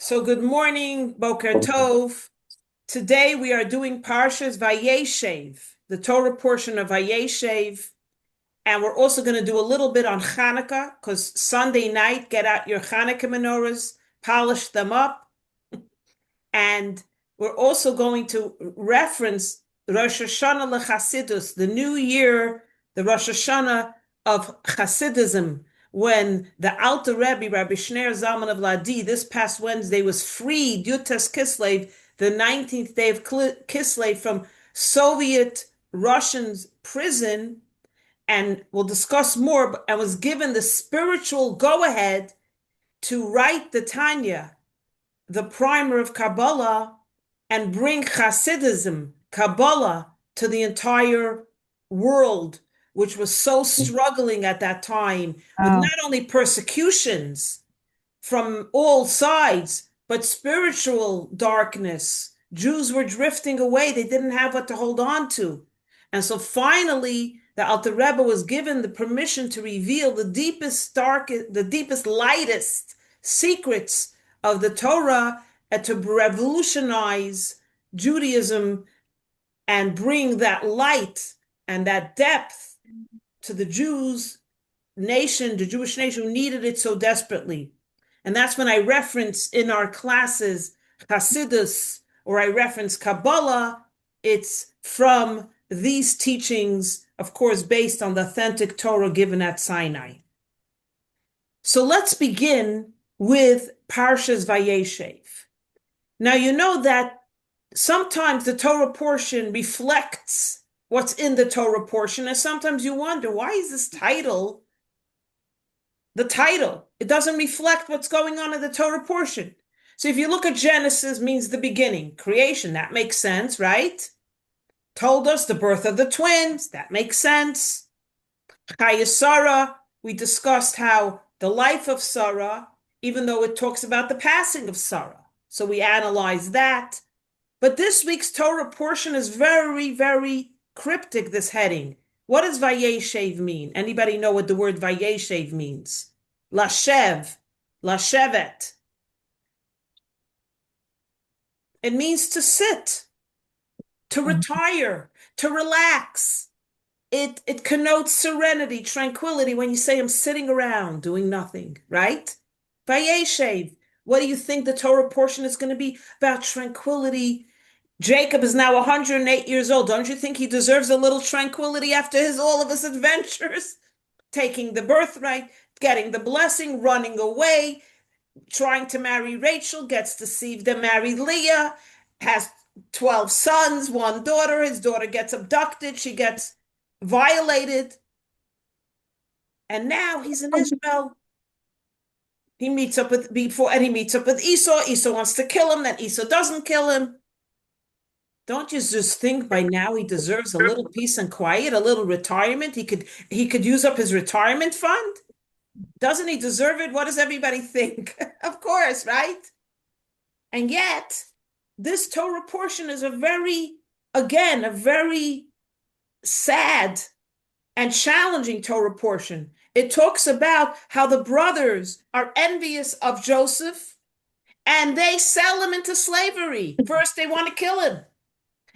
So good morning, Boker Tov. Today we are doing Parshas Vayeshev, the Torah portion of Vayeshev, and we're also going to do a little bit on Hanukkah because Sunday night, get out your Hanukkah menorahs, polish them up, and we're also going to reference Rosh Hashanah leChasidus, the new year, the Rosh Hashanah of Hasidism, when the Alter Rebbe, Rabbi Shneir Zalman of Ladi, this past Wednesday was freed, Yutes Kislev, the 19th day of Kislev, from Soviet Russians' prison, and we'll discuss more, and was given the spiritual go-ahead to write the Tanya, the primer of Kabbalah, and bring Hasidism, Kabbalah, to the entire world, which was so struggling at that time with Oh, not only persecutions from all sides, but spiritual darkness. Jews were drifting away. They didn't have what to hold on to. And so finally, the Alter Rebbe was given the permission to reveal the deepest, darkest, the deepest, lightest secrets of the Torah and to revolutionize Judaism and bring that light and that depth to the Jews nation, the Jewish nation who needed it so desperately. And that's when I reference in our classes Hasidus or I reference Kabbalah. It's from these teachings, of course, based on the authentic Torah given at Sinai. So let's begin with Parshas Vayeshev. Now, you know that sometimes the Torah portion reflects what's in the Torah portion, and sometimes you wonder, why is this title the title? It doesn't reflect what's going on in the Torah portion. So if you look at Genesis, means the beginning, creation, that makes sense, right? Told us the birth of the twins, that makes sense. Chaya Sarah, we discussed how the life of Sarah, even though it talks about the passing of Sarah. So we analyzed that. But this week's Torah portion is very, very cryptic, this heading. What does Vayeshev mean? Anybody know what the word Vayeshev means? Lashev, Lashevet. It means to sit, to retire, to relax. It connotes serenity, tranquility when you say I'm sitting around doing nothing, right? Vayeshev. What do you think the Torah portion is going to be about? Tranquility. Jacob is now 108 years old. Don't you think he deserves a little tranquility after all of his adventures? Taking the birthright, getting the blessing, running away, trying to marry Rachel, gets deceived and married Leah, has 12 sons, one daughter. His daughter gets abducted. She gets violated. And now he's in Israel. He meets up with Esau. Esau wants to kill him, then Esau doesn't kill him. Don't you just think by now he deserves a little peace and quiet, a little retirement? He could use up his retirement fund. Doesn't he deserve it? What does everybody think? Of course, right? And yet, this Torah portion is a very sad and challenging Torah portion. It talks about how the brothers are envious of Joseph and they sell him into slavery. First, they want to kill him.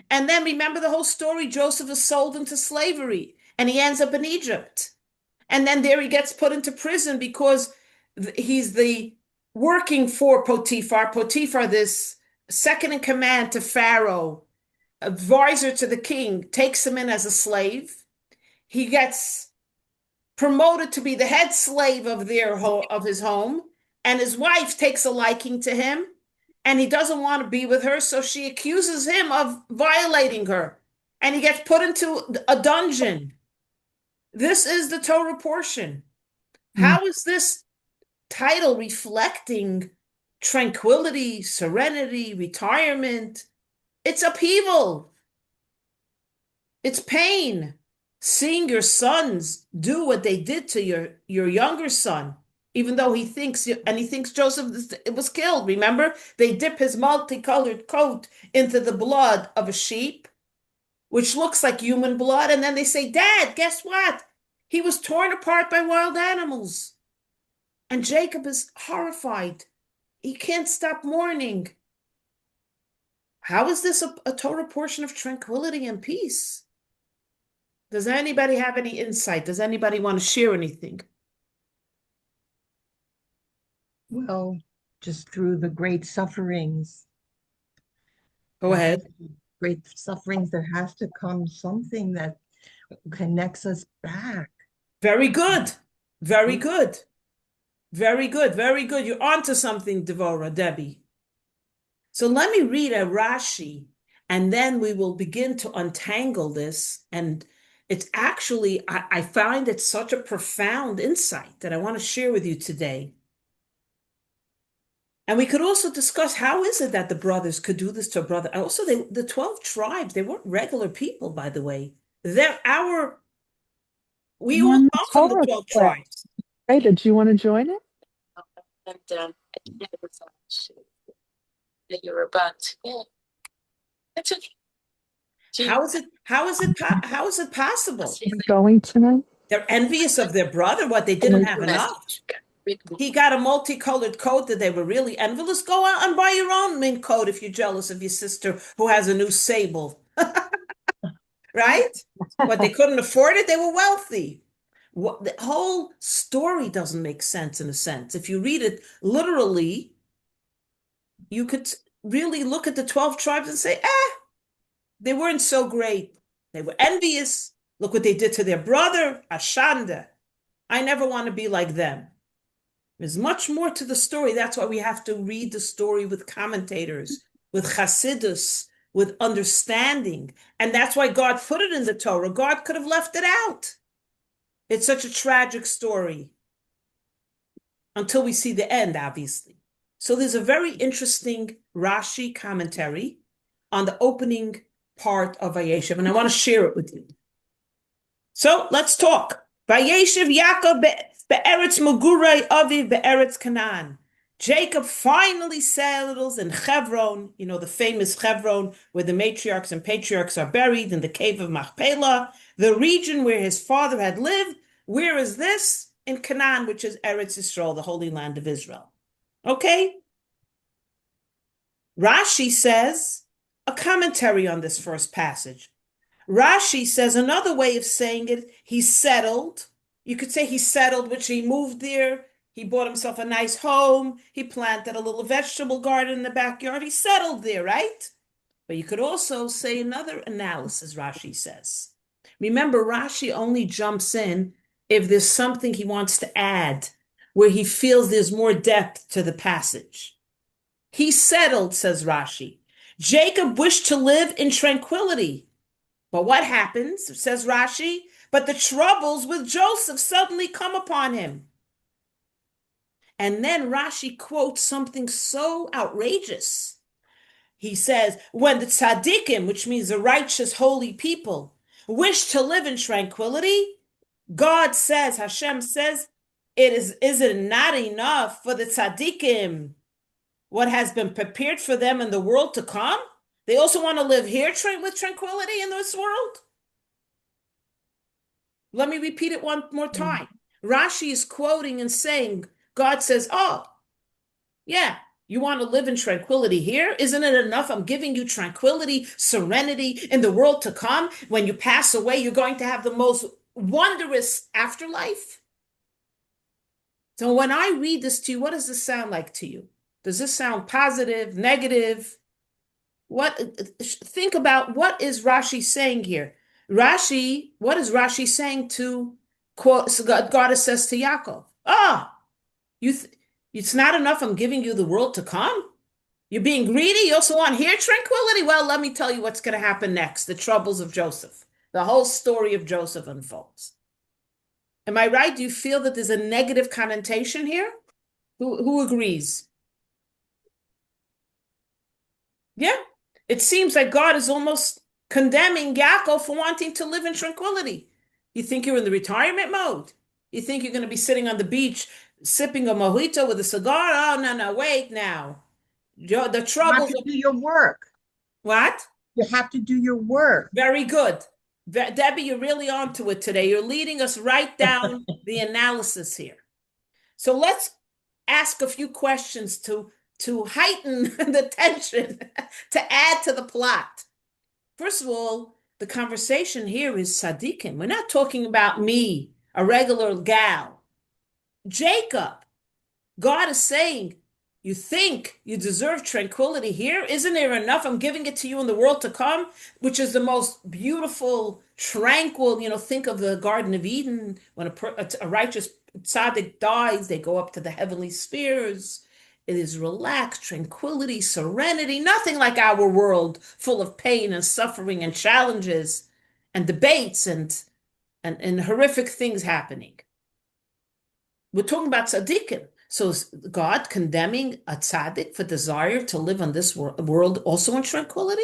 And then remember the whole story. Joseph is sold into slavery and he ends up in Egypt. And then there he gets put into prison because he's the working for Potiphar. Potiphar, this second in command to Pharaoh, advisor to the king, takes him in as a slave. He gets promoted to be the head slave of his home, and his wife takes a liking to him, and he doesn't want to be with her, so she accuses him of violating her, and he gets put into a dungeon. This is the Torah portion. mm, How is this title reflecting tranquility, serenity, retirement? It's upheaval. It's pain. Seeing your sons do what they did to your younger son, even though he thinks Joseph was killed. Remember, they dip his multicolored coat into the blood of a sheep, which looks like human blood, and then they say, "Dad, guess what? He was torn apart by wild animals." And Jacob is horrified. he can't stop mourning. How is this a Torah portion of tranquility and peace? Does anybody have any insight? Does anybody want to share anything? Well, just through the great sufferings, Go ahead. great sufferings, there has to come something that connects us back. Very good. Very good. Very good. Very good. You're onto something, Devora, Debbie. So let me read a Rashi, and then we will begin to untangle this. And it's actually, I find it such a profound insight that I want to share with you today. And we could also discuss how is it that the brothers could do this to a brother. Also, the 12 tribes, they weren't regular people, by the way. We all One come from the Torah 12 class. tribes. Hey, did you want to join it? And that you're about to get. That's okay. How is it possible? You're going tonight? They're envious of their brother, what they didn't have enough. He got a multicolored coat that they were really envious. Go out and buy your own mink coat if you're jealous of your sister who has a new sable. Right? But they couldn't afford it. They were wealthy. The whole story doesn't make sense in a sense. If you read it literally, you could really look at the 12 tribes and say, they weren't so great. They were envious. Look what they did to their brother, Ashanda. I never want to be like them. There's much more to the story. That's why we have to read the story with commentators, with Chassidus, with understanding. And that's why God put it in the Torah. God could have left it out. It's such a tragic story until we see the end, obviously. So there's a very interesting Rashi commentary on the opening part of Vayeshev, and I want to share it with you. So let's talk. Vayeshev Yaakov be'eretz Megurai Aviv be'eretz Canaan. Jacob finally settles in Hebron, the famous Hebron where the matriarchs and patriarchs are buried in the cave of Machpelah, the region where his father had lived. Where is this? In Canaan, which is Eretz Yisrael, the Holy Land of Israel. Okay? Rashi says a commentary on this first passage. Rashi says another way of saying it, he settled. You could say he settled, which he moved there. He bought himself a nice home. He planted a little vegetable garden in the backyard. He settled there, right? But you could also say another analysis, Rashi says. Remember, Rashi only jumps in if there's something he wants to add, where he feels there's more depth to the passage. He settled, says Rashi. Jacob wished to live in tranquility. But what happens, says Rashi? But the troubles with Joseph suddenly come upon him. And then Rashi quotes something so outrageous. He says, when the tzaddikim, which means the righteous, holy people, wish to live in tranquility, God says, Hashem says, is it not enough for the tzaddikim, what has been prepared for them in the world to come? They also want to live here with tranquility in this world? Let me repeat it one more time. Rashi is quoting and saying, God says, yeah, you want to live in tranquility here? Isn't it enough? I'm giving you tranquility, serenity in the world to come. When you pass away, you're going to have the most wondrous afterlife. So when I read this to you, what does this sound like to you? Does this sound positive, negative? Think about what is Rashi saying here? What is Rashi saying to quote? So God says to Yaakov, it's not enough. I'm giving you the world to come. You're being greedy. You also want here tranquility. Well, let me tell you what's going to happen next. The troubles of Joseph. The whole story of Joseph unfolds. Am I right? Do you feel that there's a negative connotation here? Who agrees? Yeah. It seems like God is almost condemning Yaakov for wanting to live in tranquility. You think you're in the retirement mode? You think you're going to be sitting on the beach sipping a mojito with a cigar? Oh, no, wait now. The troubles. You have to do your work. What? You have to do your work. Very good. Debbie, you're really onto it today. You're leading us right down the analysis here. So let's ask a few questions to to heighten the tension, to add to the plot. First of all, the conversation here is tzaddikim. We're not talking about me, a regular gal. Jacob, God is saying, you think you deserve tranquility here? Isn't there enough? I'm giving it to you in the world to come, which is the most beautiful, tranquil, think of the Garden of Eden. When a righteous tzaddik dies, they go up to the heavenly spheres. It is relaxed, tranquility, serenity, nothing like our world, full of pain and suffering and challenges and debates and horrific things happening. We're talking about tzaddikim. So is God condemning a tzaddik for desire to live on this world also in tranquility?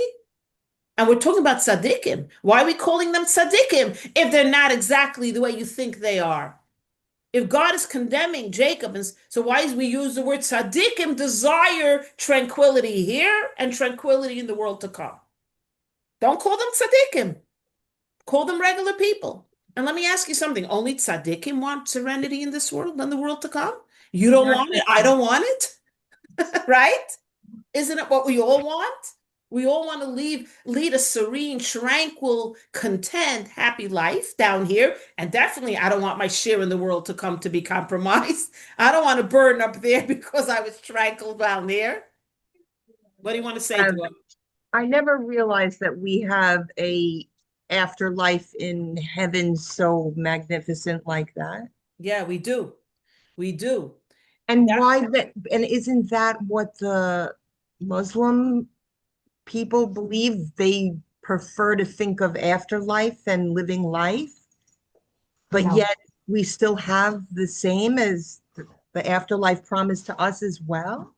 And we're talking about tzaddikim. Why are we calling them tzaddikim if they're not exactly the way you think they are? If God is condemning Jacob, so why is we use the word tzaddikim, desire tranquility here and tranquility in the world to come? Don't call them tzaddikim. Call them regular people. And let me ask you something. Only tzaddikim want serenity in this world and the world to come? You don't want it. I don't want it. Right? Isn't it what we all want? We all want to lead a serene, tranquil, content, happy life down here. And definitely, I don't want my share in the world to come to be compromised. I don't want to burn up there because I was tranquil down there. What do you want to say to it? I never realized that we have a afterlife in heaven so magnificent like that. Yeah, we do. We do. And why that? And isn't that what the Muslim people believe? They prefer to think of afterlife than living life, but No. yet we still have the same as the afterlife promised to us as well.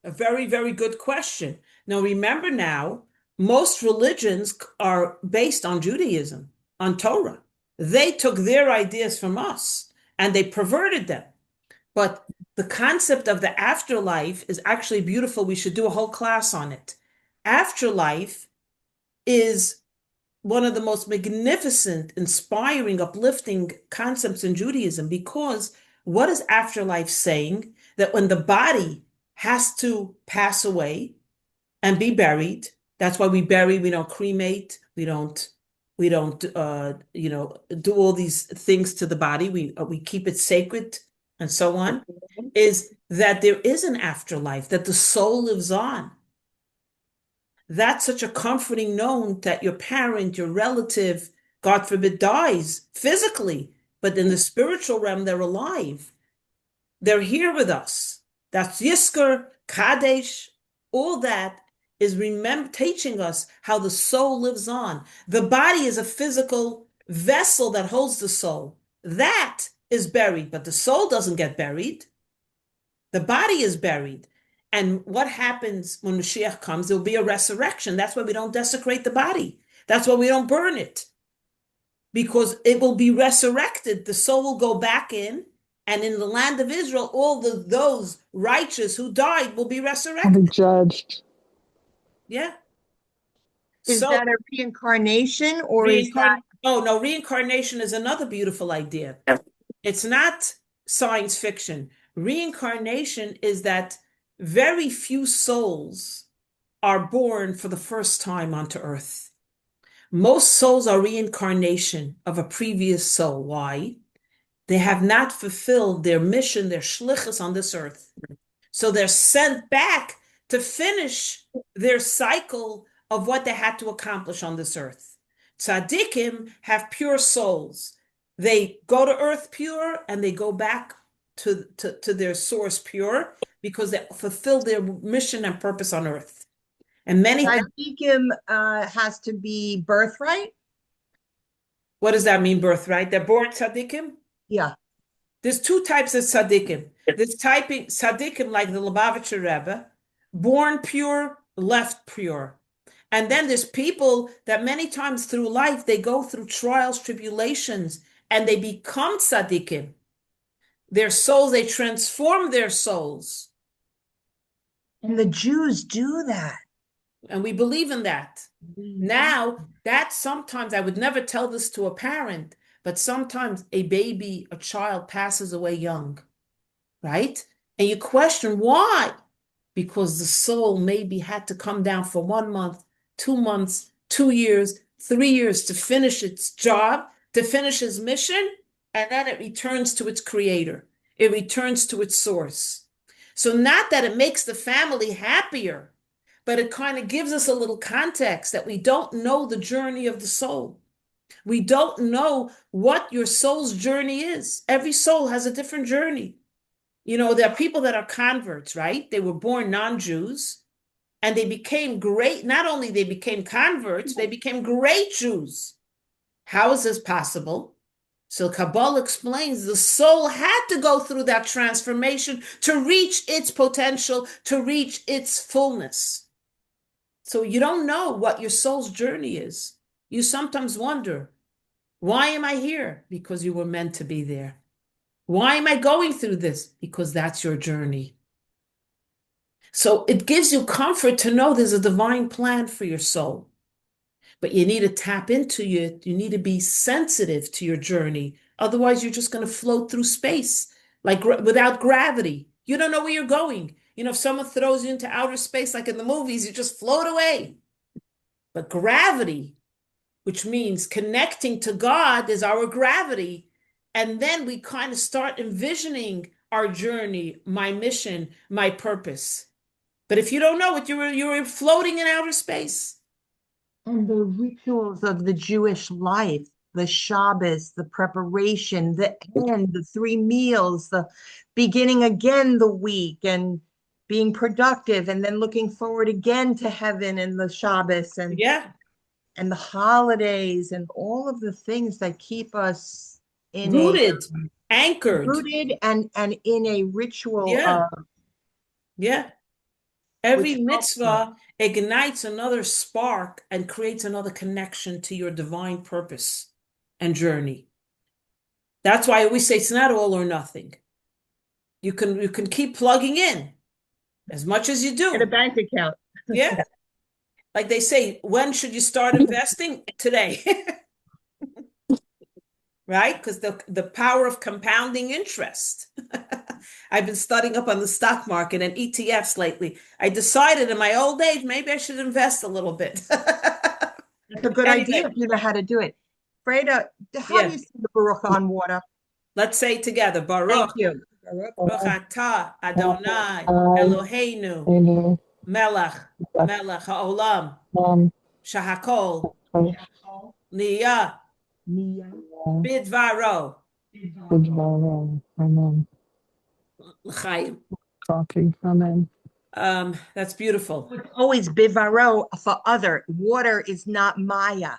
A very, very good question. Now, remember now, most religions are based on Judaism, on Torah. They took their ideas from us and they perverted them. But the concept of the afterlife is actually beautiful. We should do a whole class on it. Afterlife is one of the most magnificent, inspiring, uplifting concepts in Judaism, because what is afterlife saying? That when the body has to pass away and be buried, that's why we bury, we don't cremate, we don't do all these things to the body. We keep it sacred and so on, is that there is an afterlife, that the soul lives on. That's such a comforting note that your parent, your relative, God forbid, dies physically, but in the spiritual realm, they're alive. They're here with us. That's Yisker, Kadesh, all that is teaching us how the soul lives on. The body is a physical vessel that holds the soul. That is buried, but the soul doesn't get buried. The body is buried. And what happens when Mashiach comes? There'll be a resurrection. That's why we don't desecrate the body. That's why we don't burn it. Because it will be resurrected. The soul will go back in, and in the land of Israel, all those righteous who died will be I'll resurrected. be judged. Yeah. Is So that a reincarnation, or is that? Oh, no, reincarnation is another beautiful idea. It's not science fiction. Reincarnation is that very few souls are born for the first time onto earth. Most souls are reincarnation of a previous soul. Why? They have not fulfilled their mission, their shlichus on this earth. So they're sent back to finish their cycle of what they had to accomplish on this earth. Tzaddikim have pure souls. They go to earth pure and they go back to their source pure, because they fulfill their mission and purpose on earth. And many Tzaddikim has to be birthright? What does that mean, birthright? They're born tzaddikim? Yeah. There's two types of tzaddikim. There's typing tzaddikim like the Lubavitcher Rebbe, born pure, left pure. And then there's people that many times through life, they go through trials, tribulations, and they become tzaddikim. Their souls, they transform their souls. And the Jews do that. And we believe in that. Now, that sometimes, I would never tell this to a parent, but sometimes a baby, a child passes away young, right? And you question why. because the soul maybe had to come down for 1 month, 2 months, 2 years, 3 years to finish its job, to finish its mission, and then it returns to its creator. It returns to its source. So not that it makes the family happier, but it kind of gives us a little context that we don't know the journey of the soul. We don't know what your soul's journey is. Every soul has a different journey. There are people that are converts, right? They were born non-Jews and they became great. Not only they became converts, they became great Jews. How is this possible? So Kabbalah explains the soul had to go through that transformation to reach its potential, to reach its fullness. So you don't know what your soul's journey is. You sometimes wonder, why am I here? Because you were meant to be there. Why am I going through this? Because that's your journey. So it gives you comfort to know there's a divine plan for your soul. But you need to tap into it. You need to be sensitive to your journey. Otherwise, you're just going to float through space like without gravity. You don't know where you're going. If someone throws you into outer space, like in the movies, you just float away. But gravity, which means connecting to God, is our gravity. And then we kind of start envisioning our journey, my mission, my purpose. But if you don't know it, you're floating in outer space. And the rituals of the Jewish life, the Shabbos, the preparation, the end, the 3 meals, the beginning again the week, and being productive, and then looking forward again to heaven and the Shabbos and the holidays and all of the things that keep us in rooted, anchored, rooted and in a ritual yeah. of Every mitzvah ignites another spark and creates another connection to your divine purpose and journey. That's why I always say it's not all or nothing. You can keep plugging in as much as you do. Get a bank account. Yeah. Like they say, when should you start investing? Today. Right? Because the power of compounding interest. I've been studying up on the stock market and ETFs lately. I decided in my old age, maybe I should invest a little bit. It's a good idea if you know how to do it. Freida, how do you say the Baruch on water? Let's say it together. Baruch. Thank you. Baruch atah Adonai Eloheinu Melech Haolam Shahakol Niyah Bidvaro Amen. L'chaim. Talking. Amen. That's beautiful. It's always bivaro for other. Water is not Maya.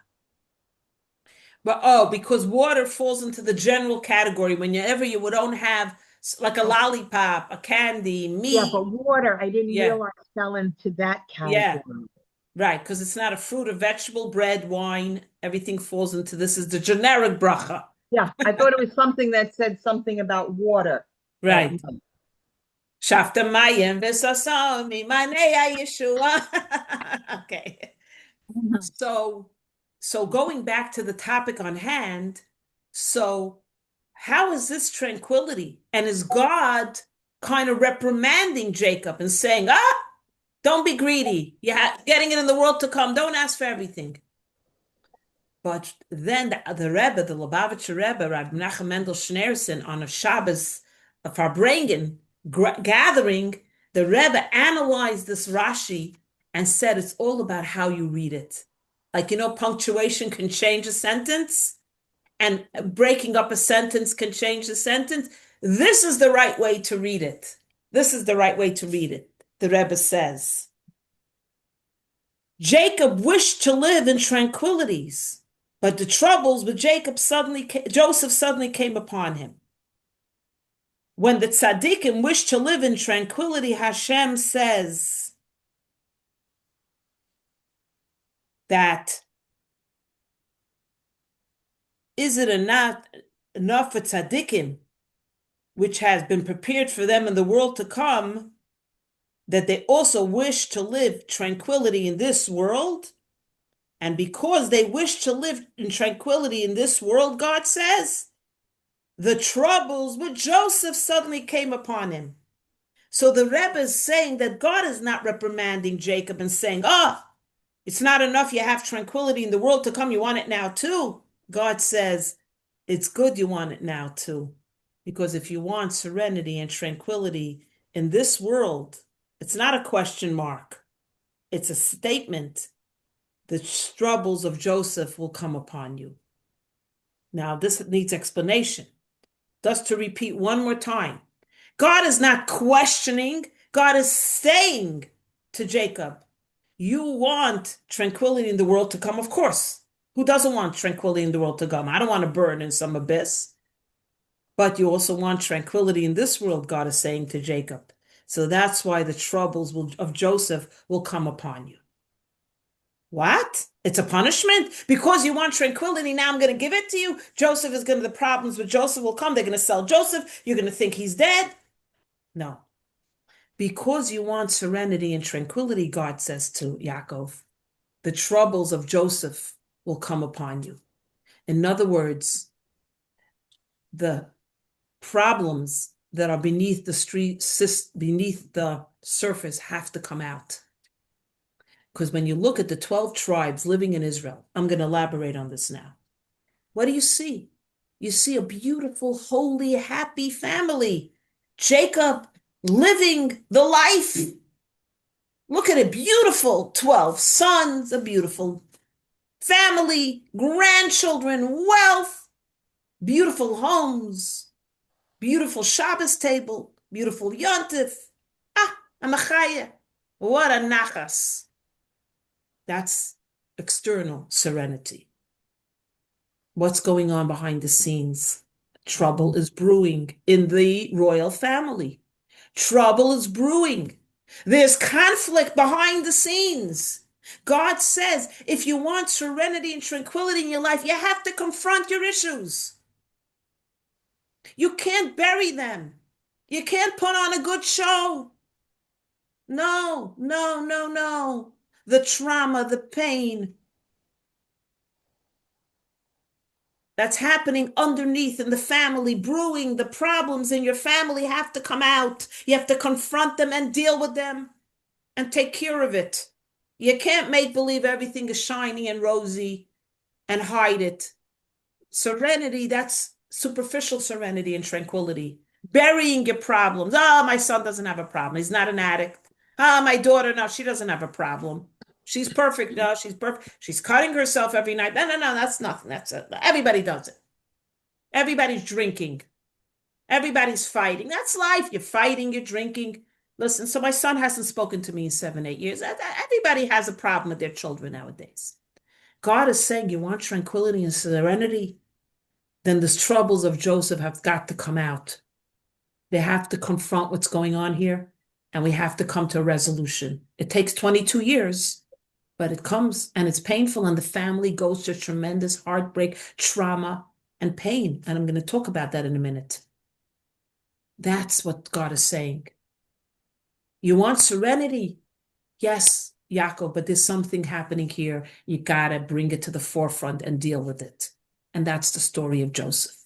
But because water falls into the general category whenever you would don't have like a lollipop, a candy, meat. Yeah, but water, I didn't realize fell into that category. Yeah. Right, because it's not a fruit or vegetable, bread, wine, everything falls into this is the generic bracha. Yeah, I thought it was something that said something about water. Right. Shafta mayim v'sasam mimanei Yeshua. Okay. So going back to the topic on hand, so how is this tranquility? And is God kind of reprimanding Jacob and saying, don't be greedy. You're getting it in the world to come. Don't ask for everything. But then the Rebbe, the Lubavitcher Rebbe, Rabbi Menachem Mendel Schneerson, on a Shabbos Farbrengen gathering, the Rebbe analyzed this Rashi and said it's all about how you read it. Like, punctuation can change a sentence, and breaking up a sentence can change the sentence. This is the right way to read it. This is the right way to read it. The Rebbe says, Jacob wished to live in tranquilities, but the troubles with Joseph suddenly came upon him. When the tzaddikim wish to live in tranquility, Hashem says that is it enough for tzaddikim, which has been prepared for them in the world to come, that they also wish to live tranquility in this world? And because they wish to live in tranquility in this world, God says, the troubles with Joseph suddenly came upon him. So the Rebbe is saying that God is not reprimanding Jacob and saying, oh, it's not enough you have tranquility in the world to come, you want it now too. God says, it's good you want it now too. Because if you want serenity and tranquility in this world, it's not a question mark. It's a statement. The troubles of Joseph will come upon you. Now, this needs explanation. Thus, to repeat one more time, God is not questioning, God is saying to Jacob, you want tranquility in the world to come, of course. Who doesn't want tranquility in the world to come? I don't want to burn in some abyss. But you also want tranquility in this world, God is saying to Jacob. So that's why the troubles of Joseph will come upon you. What? It's a punishment? Because you want tranquility, now I'm going to give it to you. Joseph is going to, the problems with Joseph will come. They're going to sell Joseph. You're going to think he's dead. No. Because you want serenity and tranquility, God says to Yaakov, the troubles of Joseph will come upon you. In other words, the problems that are beneath the surface have to come out. Because when you look at the 12 tribes living in Israel, I'm going to elaborate on this now. What do you see? You see a beautiful, holy, happy family. Jacob living the life. Look at it, beautiful 12 sons, a beautiful family, grandchildren, wealth, beautiful homes, beautiful Shabbos table, beautiful yontif. A machaya. What a nachas. That's external serenity. What's going on behind the scenes? Trouble is brewing in the royal family. Trouble is brewing. There's conflict behind the scenes. God says, if you want serenity and tranquility in your life, you have to confront your issues. You can't bury them. You can't put on a good show. No, no, no, no. The trauma, the pain that's happening underneath in the family, brewing, the problems in your family have to come out. You have to confront them and deal with them and take care of it. You can't make believe everything is shiny and rosy and hide it. Serenity, that's superficial serenity and tranquility. Burying your problems. Oh, my son doesn't have a problem. He's not an addict. Oh, my daughter, no, she doesn't have a problem. She's perfect. No, she's perfect. She's cutting herself every night. No, no, no, that's nothing. That's it. Everybody does it. Everybody's drinking. Everybody's fighting. That's life. You're fighting, you're drinking. Listen, so my son hasn't spoken to me in 7, 8 years. Everybody has a problem with their children nowadays. God is saying, you want tranquility and serenity? Then the troubles of Joseph have got to come out. They have to confront what's going on here, and we have to come to a resolution. It takes 22 years, but it comes, and it's painful, and the family goes to tremendous heartbreak, trauma, and pain. And I'm going to talk about that in a minute. That's what God is saying. You want serenity? Yes, Yaakov, but there's something happening here. You got to bring it to the forefront and deal with it. And that's the story of Joseph.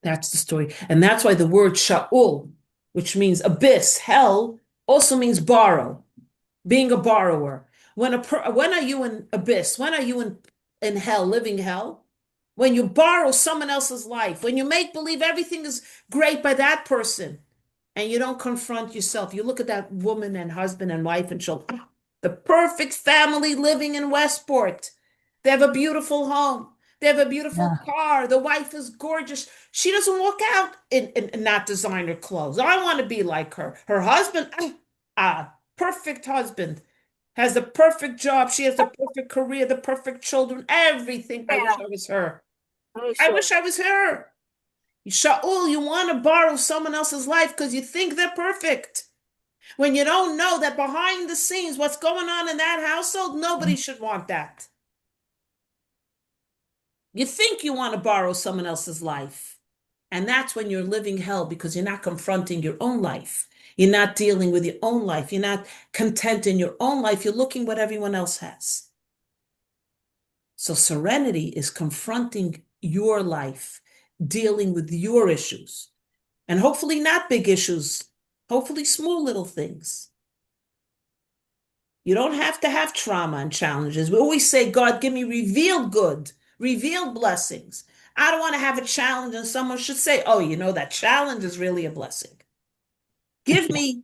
That's the story. And that's why the word Sha'ul, which means abyss, hell, also means borrow, being a borrower. When are you in abyss? When are you in hell, living hell? When you borrow someone else's life, when you make believe everything is great by that person, and you don't confront yourself. You look at that woman and husband and wife and children, the perfect family living in Westport. They have a beautiful home. They have a beautiful car. The wife is gorgeous. She doesn't walk out in not designer clothes. I want to be like her. Her husband, perfect husband, has the perfect job. She has the perfect career, the perfect children, everything. I wish I was her. I wish I was her. Sha'ul, you want to borrow someone else's life because you think they're perfect. When you don't know that behind the scenes, what's going on in that household, nobody should want that. You think you want to borrow someone else's life. And that's when you're living hell because you're not confronting your own life. You're not dealing with your own life. You're not content in your own life. You're looking what everyone else has. So serenity is confronting your life, dealing with your issues. And hopefully not big issues, hopefully small little things. You don't have to have trauma and challenges. We always say, God, give me revealed good, revealed blessings. I don't want to have a challenge and someone should say, oh, that challenge is really a blessing. Give me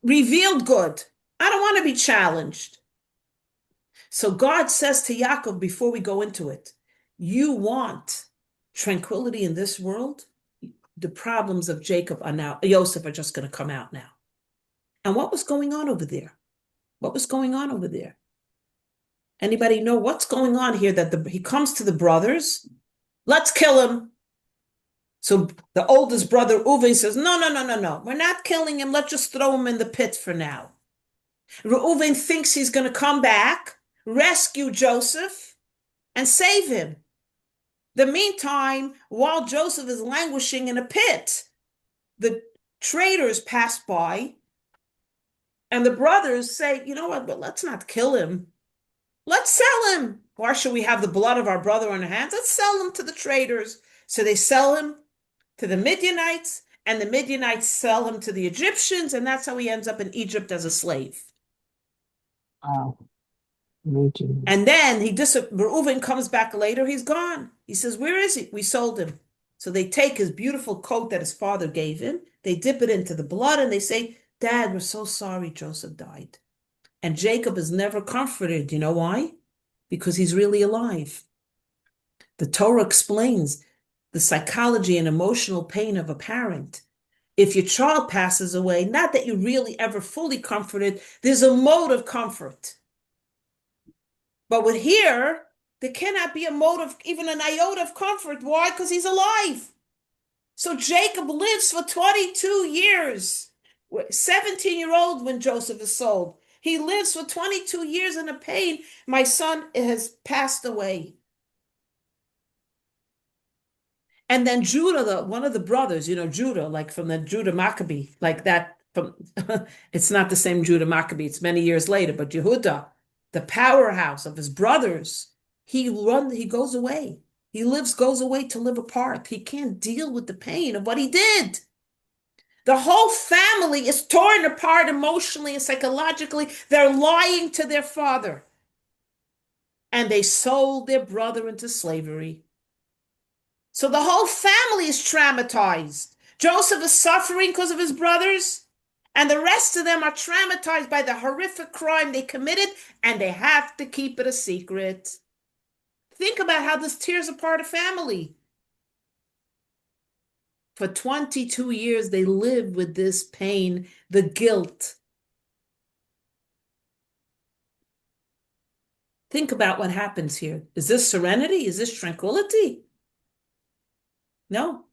revealed good. I don't want to be challenged. So God says to Yaakov before we go into it, you want tranquility in this world? The problems of Joseph are just going to come out now. And what was going on over there? What was going on over there? Anybody know what's going on here? That he comes to the brothers, let's kill him. So the oldest brother, Uwe, says, no, no, no, no, no. We're not killing him. Let's just throw him in the pit for now. Reuven thinks he's going to come back, rescue Joseph, and save him. The meantime, while Joseph is languishing in a pit, the traders pass by, and the brothers say, you know what, but let's not kill him. Let's sell him. Why should we have the blood of our brother on our hands? Let's sell him to the traders. So they sell him to the Midianites, and the Midianites sell him to the Egyptians, and that's how he ends up in Egypt as a slave. Wow. And then Reuven comes back later, he's gone. He says, where is he? We sold him. So they take his beautiful coat that his father gave him, they dip it into the blood, and they say, Dad, we're so sorry Joseph died. And Jacob is never comforted. You know why? Because he's really alive. The Torah explains the psychology and emotional pain of a parent. If your child passes away, not that you're really ever fully comforted, there's a mode of comfort. But with here, there cannot be a mode of even an iota of comfort. Why? Because he's alive. So Jacob lives for 22 years. 17-year-old when Joseph is sold. He lives for 22 years in a pain. My son has passed away. And then Judah, one of the brothers, Judah, like from the Judah Maccabee, like that. It's not the same Judah Maccabee. It's many years later, but Yehuda, the powerhouse of his brothers, he goes away. Goes away to live apart. He can't deal with the pain of what he did. The whole family is torn apart emotionally and psychologically. They're lying to their father. And they sold their brother into slavery. So the whole family is traumatized. Joseph is suffering because of his brothers, and the rest of them are traumatized by the horrific crime they committed, and they have to keep it a secret. Think about how this tears apart a family. For 22 years, they lived with this pain, the guilt. Think about what happens here. Is this serenity? Is this tranquility? No.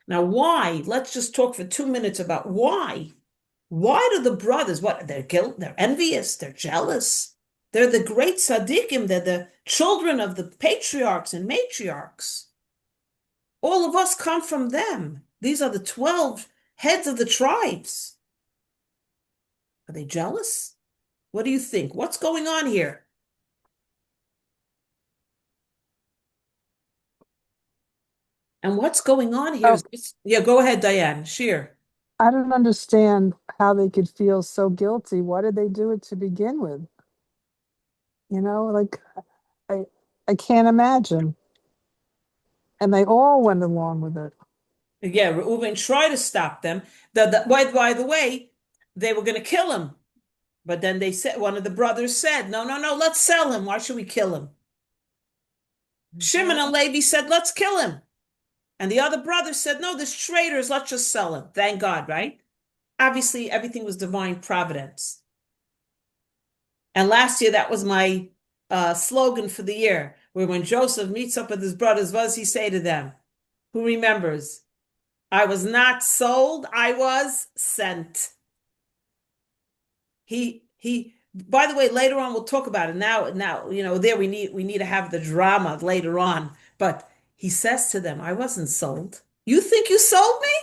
Now, why? Let's just talk for 2 minutes about why. Why do the brothers, they're envious, they're jealous. They're the great tzaddikim, they're the children of the patriarchs and matriarchs. All of us come from them. These are the 12 heads of the tribes. Are they jealous? What do you think? What's going on here? And what's going on here yeah, go ahead, Diane. Sheer. I don't understand how they could feel so guilty. Why did they do it to begin with? Like I I can't imagine. And they all went along with it. Yeah, Reuben tried to stop them. By the way, they were going to kill him. But then one of the brothers said, no, no, no, let's sell him. Why should we kill him? Shimon and Levi said, let's kill him. And the other brother said, no, there's traitors, let's just sell him. Thank God, right? Obviously, everything was divine providence. And last year, that was my slogan for the year, where when Joseph meets up with his brothers, what does he say to them? Who remembers? I was not sold, I was sent. By the way, later on, we'll talk about it. Now, there we need to have the drama later on. But he says to them, I wasn't sold. You think you sold me?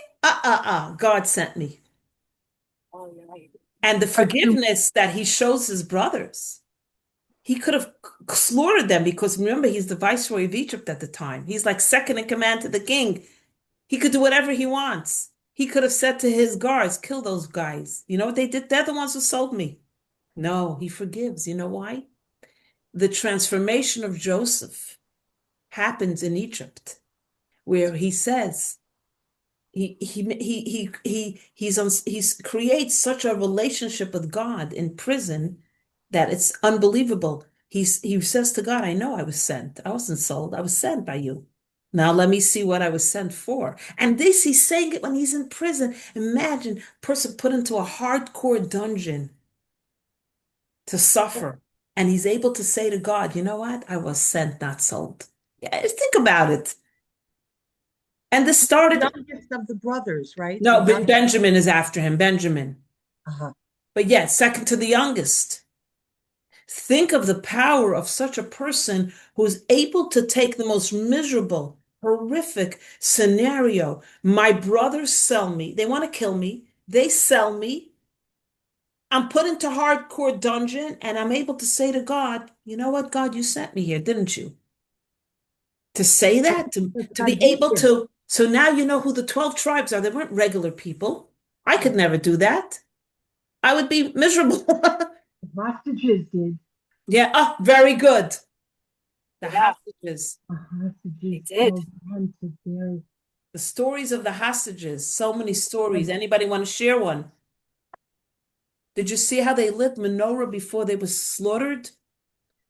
God sent me. And the forgiveness that he shows his brothers. He could have slaughtered them because remember, he's the viceroy of Egypt at the time. He's like second in command to the king. He could do whatever he wants. He could have said to his guards, kill those guys. You know what they did? They're the ones who sold me. No, he forgives. You know why? The transformation of Joseph happens in Egypt, where he says he's creates such a relationship with God in prison that it's unbelievable. He says to God, I know I was sent. I wasn't sold. I was sent by you. Now let me see what I was sent for. And this he's saying it when he's in prison. Imagine a person put into a hardcore dungeon to suffer. And he's able to say to God, you know what? I was sent, not sold. Yeah, think about it. And this The started, youngest of the brothers, right? The no, young. Benjamin is after him, Benjamin. Uh-huh. But yet, second to the youngest. Think of the power of such a person who's able to take the most miserable, horrific scenario. My brothers sell me. They want to kill me. They sell me. I'm put into hardcore dungeon and I'm able to say to God, you know what, God, you sent me here, didn't you? To say that, to God be did able this. to, so now you know who the 12 tribes are. They weren't regular people. I could never do that. I would be miserable. The hostages did. Yeah, oh, very good. The Yeah, hostages, The they hostages did. held on to their. the stories of the hostages, so many stories. Like, Anybody want to share one? Did you see how they lit menorah before they were slaughtered?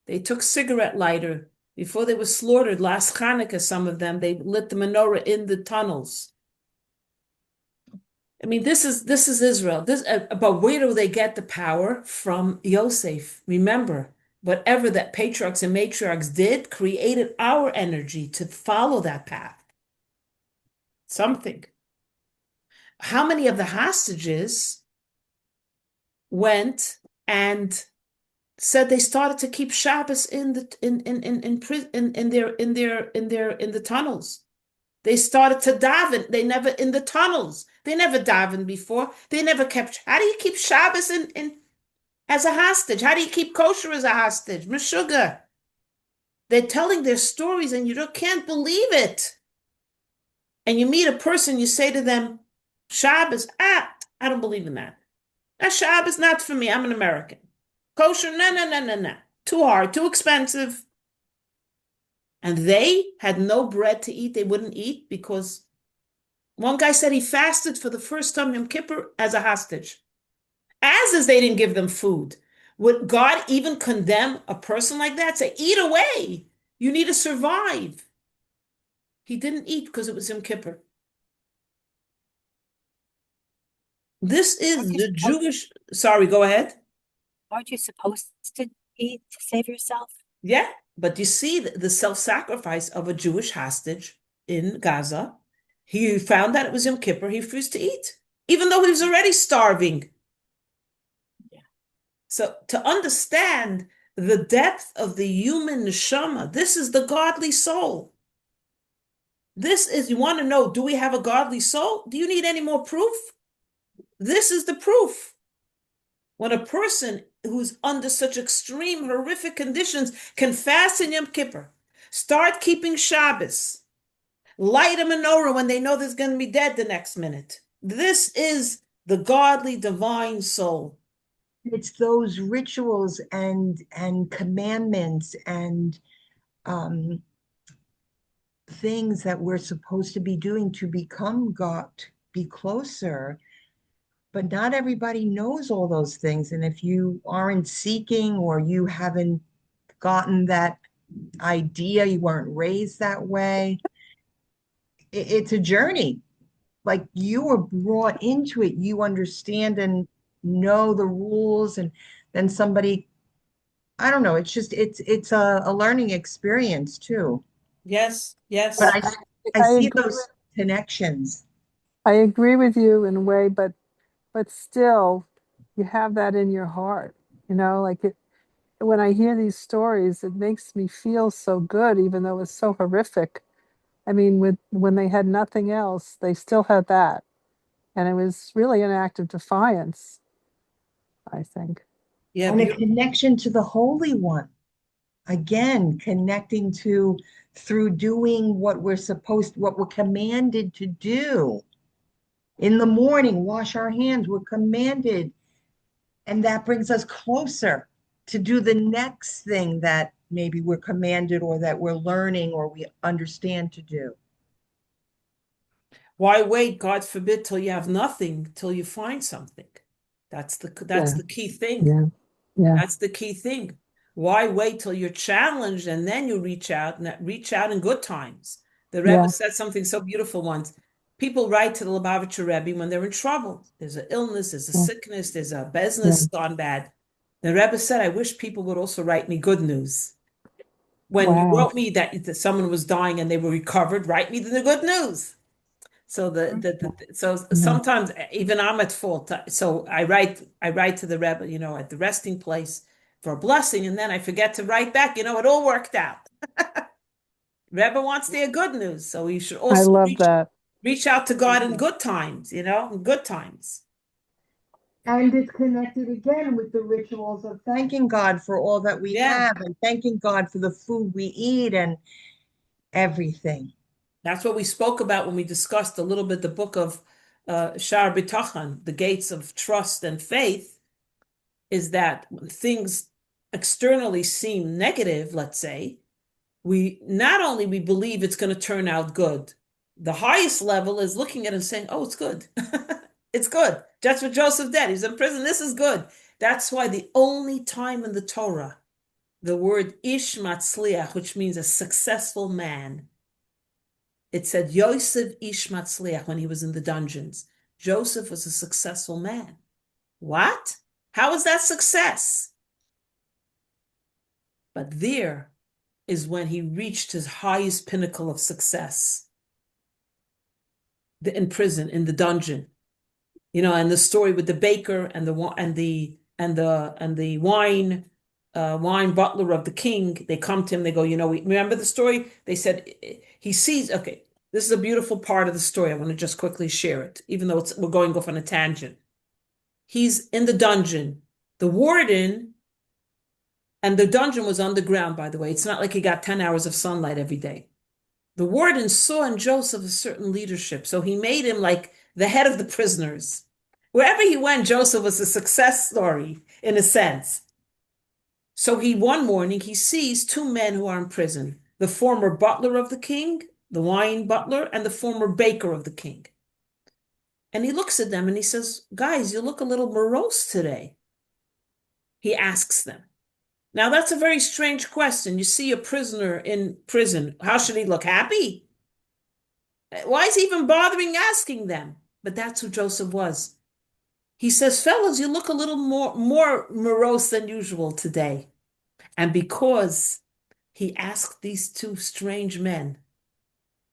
They took cigarette lighter before they were slaughtered. Last Hanukkah, some of them, they lit the menorah in the tunnels. I mean, this is Israel. But where do they get the power from? Yosef. Remember, whatever that patriarchs and matriarchs did created our energy to follow that path. Something. How many of the hostages went and said they started to keep Shabbos in the in prison in the tunnels? They started to daven. They never in the tunnels. They never davened before. They never kept. How do you keep Shabbos in as a hostage? How do you keep kosher as a hostage? Meshuggah. They're telling their stories, and can't believe it. And you meet a person, you say to them, Shabbos, I don't believe in that. That Shabbos not for me. I'm an American. Kosher, no, no, no, no, no. Too hard, too expensive. And they had no bread to eat. They wouldn't eat because one guy said he fasted for the first time Yom Kippur as a hostage. As is they didn't give them food. Would God even condemn a person like that? Say, eat away. You need to survive. He didn't eat because it was Yom Kippur. This Aren't is you the supposed, Jewish. Sorry, go ahead. aren't you supposed to eat to save yourself? Yeah, but you see the self-sacrifice of a Jewish hostage in Gaza. He found that it was Yom Kippur. He refused to eat, even though he was already starving. Yeah. So to understand the depth of the human neshama, this is the godly soul. This is, you want to know, do we have a godly soul? Do you need any more proof? This is the proof. When a person who's under such extreme, horrific conditions can fast in Yom Kippur, start keeping Shabbos, light a menorah when they know there's going to be dead the next minute. This is the godly, divine soul. It's those rituals and commandments and um, things that we're supposed to be doing to become God, be closer. But not everybody knows all those things. And if you aren't seeking or you haven't gotten that idea, you weren't raised that way, it's a journey. Like you were brought into it, you understand and know the rules, and then somebody, I don't know, it's a learning experience too. Yes, But yes. I I see agree. those connections. I agree with you in a way, but still, you have that in your heart. Like when I hear these stories, it makes me feel so good, even though it's so horrific. I mean, when they had nothing else, they still had that. And it was really an act of defiance, I think. Yeah, And a beautiful. connection to the Holy One. again, connecting to through doing what we're commanded to do. In the morning, wash our hands, we're commanded. And that brings us closer to do the next thing that maybe we're commanded or that we're learning or we understand to do. Why wait, God forbid, till you have nothing, till you find something? That's Yeah. the key thing. Yeah. Yeah. That's the key thing. Why wait till you're challenged and then you reach out, and reach out in good times? The Rebbe Yeah. said something so beautiful once. People write to the Lubavitcher Rebbe when they're in trouble. There's an illness, there's a Yeah. sickness, there's a Yeah. business gone bad. The Rebbe said, I wish people would also write me good news. When you Wow. wrote me that someone was dying and they were recovered, write me the good news. So so Yeah. sometimes even I'm at fault. So I write to the Rebbe, at the resting place for a blessing, and then I forget to write back. It all worked out. Rebbe wants their good news, so you should I also love that. reach out to God in good times. In good times. And it's connected again with the rituals of thanking God for all that we Yeah, have and thanking God for the food we eat and everything. that's what we spoke about when we discussed a little bit the book of Shar B'Tachan, the gates of trust and faith. Is that when things externally seem negative, let's say, we not only we believe it's going to turn out good, the highest level is looking at it and saying, oh, it's good. It's good. That's what Joseph did. He's in prison. This is good. That's why the only time in the Torah, the word ish matzliach, which means a successful man, it said Yosef ish matzliach when he was in the dungeons. Joseph was a successful man. What? How is that success? But there is when he reached his highest pinnacle of success in prison, in the dungeon. And the story with the baker and the wine butler of the king. They come to him. They go, remember the story? They said he sees. Okay, this is a beautiful part of the story. I want to just quickly share it, even though we're going off on a tangent. He's in the dungeon. The warden. And the dungeon was underground, by the way. It's not like he got 10 hours of sunlight every day. The warden saw in Joseph a certain leadership, so he made him like the head of the prisoners. Wherever he went, Joseph was a success story, in a sense. So one morning, he sees two men who are in prison, the former butler of the king, the wine butler, and the former baker of the king. And he looks at them and he says, guys, you look a little morose today. He asks them. Now, that's a very strange question. You see a prisoner in prison. How should he look? Happy? Why is he even bothering asking them? But that's who Joseph was. He says, fellas, you look a little more morose than usual today. And because he asked these two strange men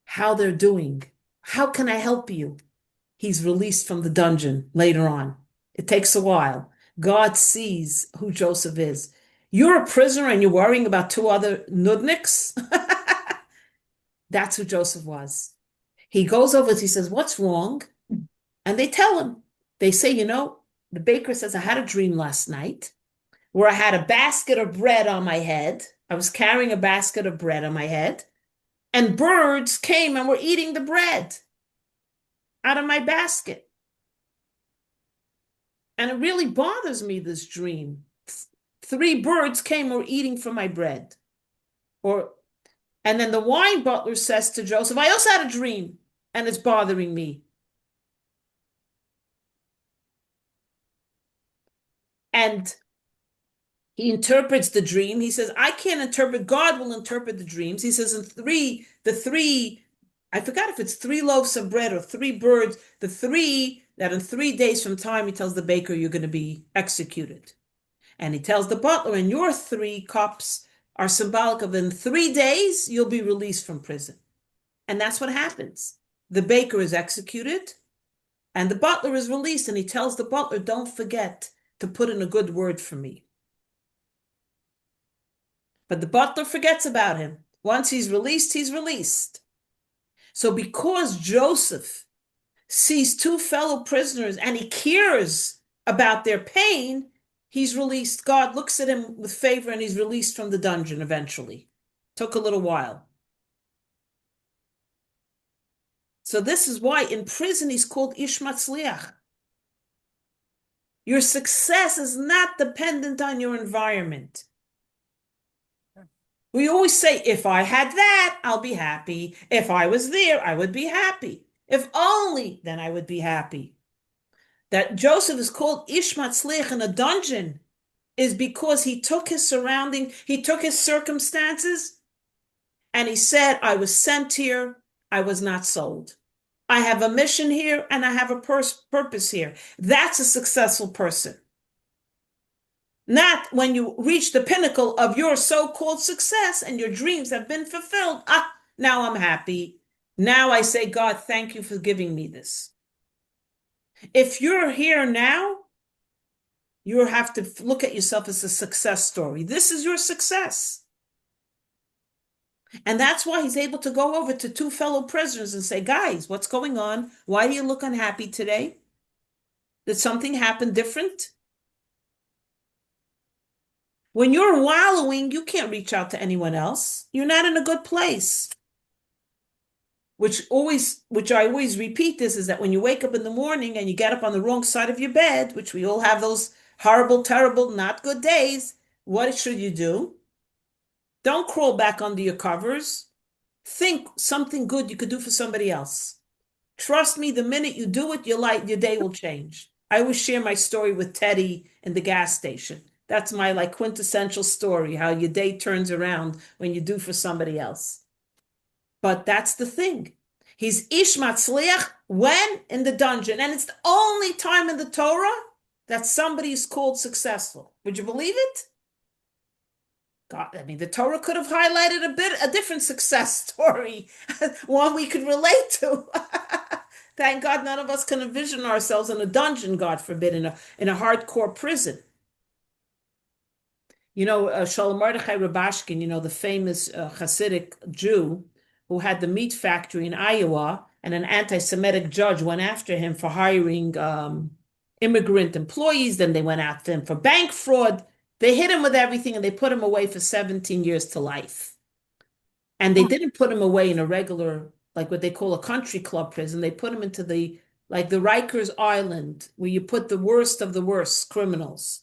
how they're doing, how can I help you? He's released from the dungeon later on. It takes a while. God sees who Joseph is. You're a prisoner and you're worrying about two other nudniks? That's who Joseph was. He goes over, he says, what's wrong? And they tell him. They say, the baker says, I had a dream last night where I had a basket of bread on my head. I was carrying a basket of bread on my head, and birds came and were eating the bread out of my basket. And it really bothers me, this dream. 3 birds came and were eating from my bread. And then the wine butler says to Joseph, I also had a dream, and it's bothering me. And he interprets the dream. He says, I can't interpret. God will interpret the dreams. He says, I forgot if it's 3 loaves of bread or 3 birds, that in 3 days from time, he tells the baker, you're going to be executed. And he tells the butler, and your 3 cups are symbolic of in 3 days, you'll be released from prison. And that's what happens. The baker is executed and the butler is released. And he tells the butler, don't forget to put in a good word for me. But the butler forgets about him. Once he's released, he's released. So because Joseph sees 2 fellow prisoners and he cares about their pain, he's released. God looks at him with favor and he's released from the dungeon eventually. Took a little while. So this is why in prison he's called Ish Matzliach. Your success is not dependent on your environment. We always say, if I had that, I'll be happy. If I was there, I would be happy. If only, then I would be happy. That Joseph is called Ish Matzliach in a dungeon is because he took his surrounding, he took his circumstances, and he said, I was sent here, I was not sold. I have a mission here, and I have a purpose here. That's a successful person. Not when you reach the pinnacle of your so-called success and your dreams have been fulfilled. Now I'm happy. Now I say, God, thank you for giving me this. If you're here now, you have to look at yourself as a success story. This is your success. And that's why he's able to go over to two fellow prisoners and say, guys, what's going on? Why do you look unhappy today? Did something happen different? When you're wallowing, you can't reach out to anyone else. You're not in a good place. Which I always repeat this, is that when you wake up in the morning and you get up on the wrong side of your bed, which we all have those horrible, terrible, not good days, what should you do? Don't crawl back under your covers. Think something good you could do for somebody else. Trust me, the minute you do it, your day will change. I always share my story with Teddy in the gas station. That's my quintessential story, how your day turns around when you do for somebody else. But that's the thing. He's Ish Matzliach when in the dungeon. And it's the only time in the Torah that somebody is called successful. Would you believe it? God, the Torah could have highlighted a different success story, one we could relate to. Thank God none of us can envision ourselves in a dungeon, God forbid, in a hardcore prison. Shalom Mordechai Rabashkin, the famous Hasidic Jew who had the meat factory in Iowa, and an anti-Semitic judge went after him for hiring immigrant employees. Then they went after him for bank fraud. They hit him with everything and they put him away for 17 years to life. And they didn't put him away in a regular, what they call a country club prison. They put him into the Rikers Island, where you put the worst of the worst criminals.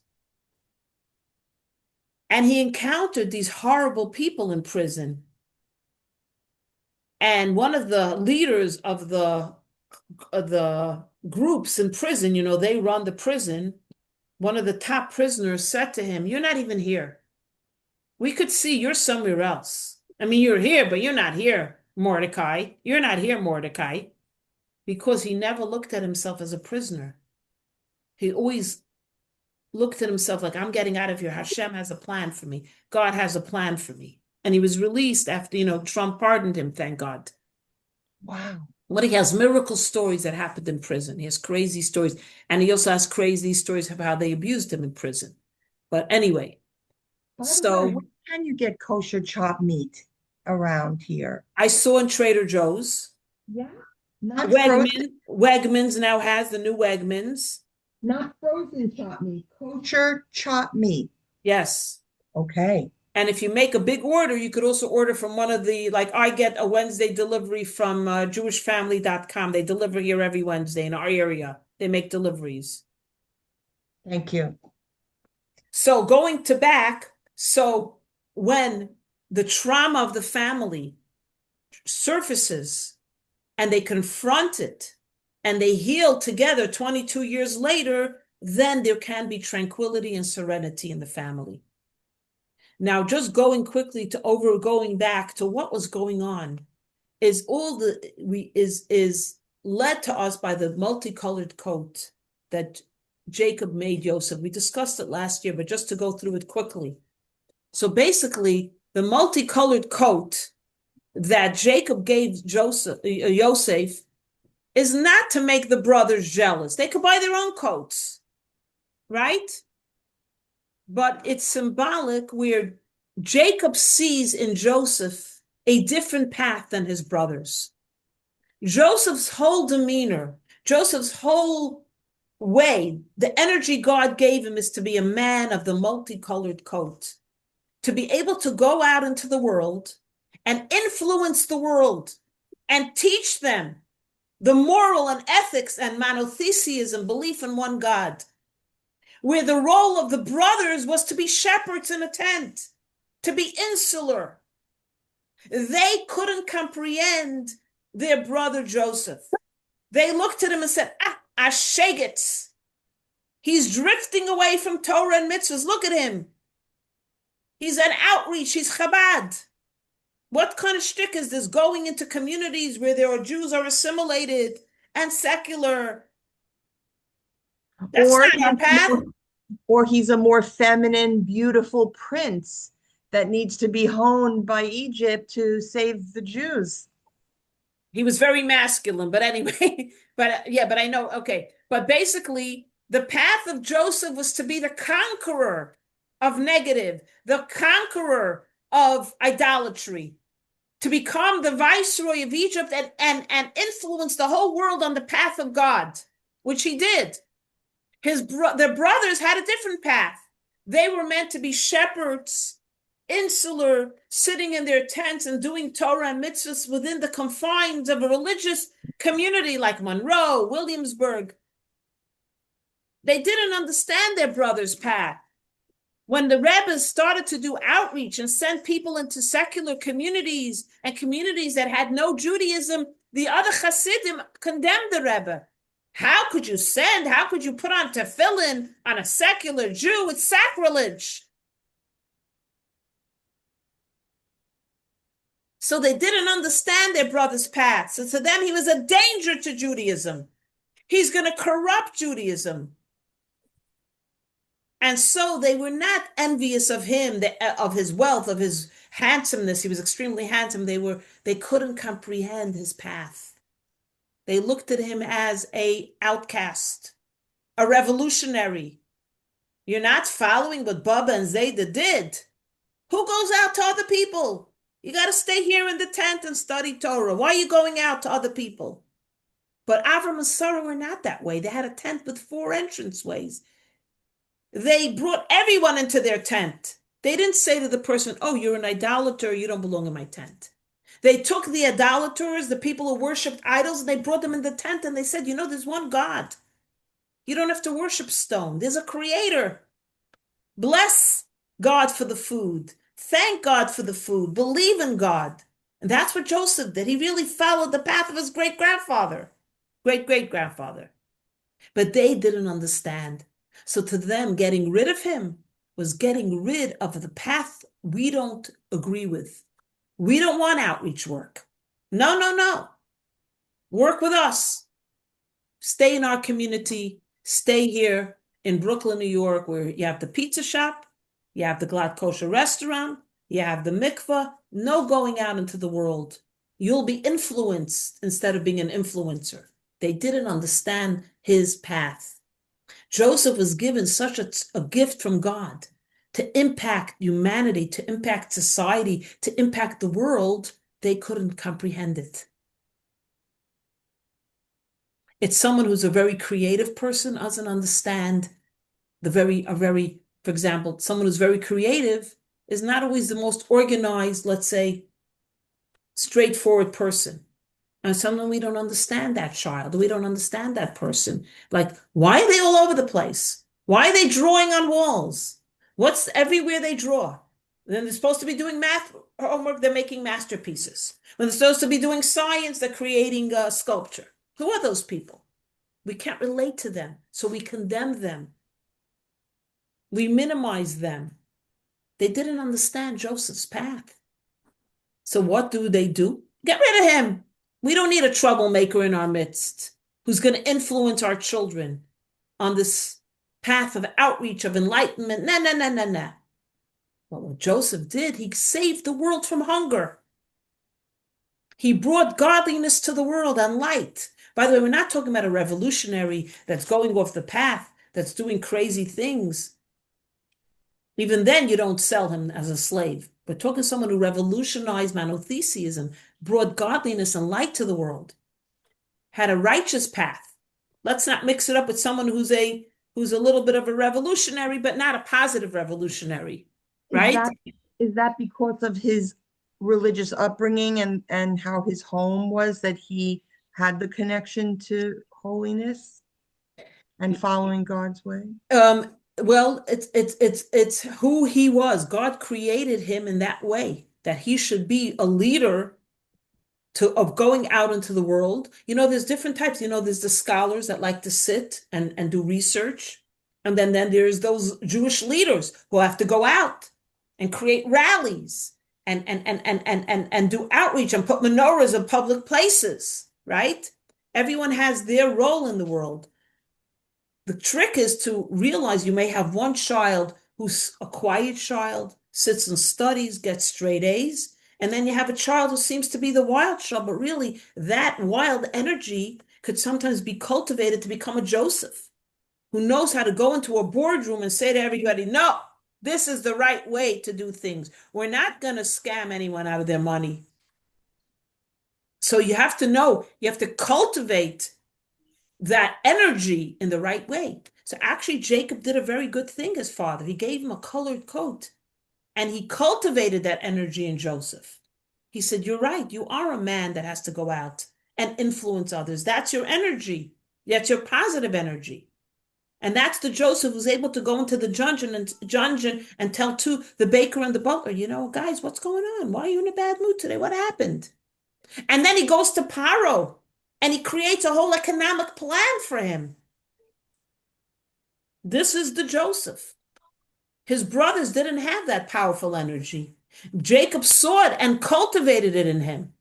And he encountered these horrible people in prison. And one of the leaders of the groups in prison, they run the prison. One of the top prisoners said to him, you're not even here. We could see you're somewhere else. You're here, but you're not here, Mordecai. You're not here, Mordecai. Because he never looked at himself as a prisoner. He always looked at himself like, I'm getting out of here. Hashem has a plan for me. God has a plan for me. And he was released after, Trump pardoned him, thank God. Wow. But he has miracle stories that happened in prison. He has crazy stories. And he also has crazy stories of how they abused him in prison. But anyway, By the way, where can you get kosher chopped meat around here? I saw in Trader Joe's. Yeah. Not frozen. Wegmans now has the new Wegmans. Not frozen chopped meat, kosher chopped meat. Yes. Okay. And if you make a big order, you could also order from one of the, I get a Wednesday delivery from jewishfamily.com. They deliver here every Wednesday in our area. They make deliveries. Thank you. So going to back, so when the trauma of the family surfaces and they confront it and they heal together 22 years later, then there can be tranquility and serenity in the family. Now, just going quickly going back to what was going on is led to us by the multicolored coat that Jacob made Joseph. We discussed it last year, but just to go through it quickly. So basically, the multicolored coat that Jacob gave Yosef is not to make the brothers jealous. They could buy their own coats, right? But it's symbolic where Jacob sees in Joseph a different path than his brothers. Joseph's whole demeanor, Joseph's whole way, the energy God gave him is to be a man of the multicolored coat, to be able to go out into the world and influence the world and teach them the moral and ethics and monotheism, belief in one God, where the role of the brothers was to be shepherds in a tent, to be insular. They couldn't comprehend their brother Joseph. They looked at him and said, Ashegets. He's drifting away from Torah and mitzvahs. Look at him. He's an outreach. He's Chabad. What kind of shtick is this, going into communities where there are Jews are assimilated and secular? That's Or not our path. or he's a more feminine, beautiful prince that needs to be honed by Egypt to save the Jews. He was very masculine, but anyway, but I know, okay. But basically, the path of Joseph was to be the conqueror of negative, the conqueror of idolatry, to become the viceroy of Egypt and influence the whole world on the path of God, which he did. Their brothers had a different path. They were meant to be shepherds, insular, sitting in their tents and doing Torah and mitzvahs within the confines of a religious community like Monroe, Williamsburg. They didn't understand their brother's path. When the Rebbe started to do outreach and send people into secular communities and communities that had no Judaism, the other Hasidim condemned the Rebbe. How could you put on tefillin on a secular Jew? It's sacrilege. So they didn't understand their brother's path. So to them, he was a danger to Judaism. He's going to corrupt Judaism. And so they were not envious of him, of his wealth, of his handsomeness. He was extremely handsome. They couldn't comprehend his path. They looked at him as an outcast, a revolutionary. You're not following what Baba and Zayda did. Who goes out to other people? You got to stay here in the tent and study Torah. Why are you going out to other people? But Avram and Sarah were not that way. They had a tent with 4 entranceways. They brought everyone into their tent. They didn't say to the person, oh, you're an idolater, you don't belong in my tent. They took the idolaters, the people who worshipped idols, and they brought them in the tent and they said, there's one God. You don't have to worship stone. There's a creator. Bless God for the food. Thank God for the food. Believe in God. And that's what Joseph did. He really followed the path of his great-grandfather. But they didn't understand. So to them, getting rid of him was getting rid of the path we don't agree with. We don't want outreach work. No. Work with us. Stay in our community. Stay here in Brooklyn, New York, where you have the pizza shop, you have the Glad Kosher restaurant, you have the mikveh. No going out into the world. You'll be influenced instead of being an influencer. They didn't understand his path. Joseph was given such a gift from God to impact humanity, to impact society, to impact the world. They couldn't comprehend it. It's someone who's a very creative person, doesn't understand for example, someone who's very creative is not always the most organized, let's say, straightforward person. And sometimes we don't understand that child. We don't understand that person. Like, why are they all over the place? Why are they drawing on walls? What's everywhere they draw? Then they're supposed to be doing math homework, they're making masterpieces. When they're supposed to be doing science, they're creating sculpture. Who are those people? We can't relate to them, so we condemn them. We minimize them. They didn't understand Joseph's path. So what do? Get rid of him. We don't need a troublemaker in our midst who's going to influence our children on this path of outreach, of enlightenment. Nah. Well, what Joseph did, he saved the world from hunger. He brought godliness to the world and light. By the way, we're not talking about a revolutionary that's going off the path, that's doing crazy things. Even then, you don't sell him as a slave. We're talking someone who revolutionized monotheism, brought godliness and light to the world, had a righteous path. Let's not mix it up with someone who's a little bit of a revolutionary, but not a positive revolutionary, Is right? that is that because of his religious upbringing and how his home was that he had the connection to holiness and following God's way? Well, it's who he was. God created him in that way, that he should be a leader of going out into the world. There's different types. There's the scholars that like to sit and do research. And then there's those Jewish leaders who have to go out and create rallies and do outreach and put menorahs in public places, right? Everyone has their role in the world. The trick is to realize you may have one child who's a quiet child, sits and studies, gets straight A's, and then you have a child who seems to be the wild child, but really that wild energy could sometimes be cultivated to become a Joseph, who knows how to go into a boardroom and say to everybody, no, this is the right way to do things. We're not going to scam anyone out of their money. So you have to know, you have to cultivate that energy in the right way. So actually, Jacob did a very good thing, his father. He gave him a colored coat and he cultivated that energy in Joseph. He said, you're right. You are a man that has to go out and influence others. That's your energy. That's your positive energy. And that's the Joseph who's able to go into the dungeon and tell to the baker and the butler, guys, what's going on? Why are you in a bad mood today? What happened? And then he goes to Paro and he creates a whole economic plan for him. This is the Joseph. His brothers didn't have that powerful energy. Jacob saw it and cultivated it in him.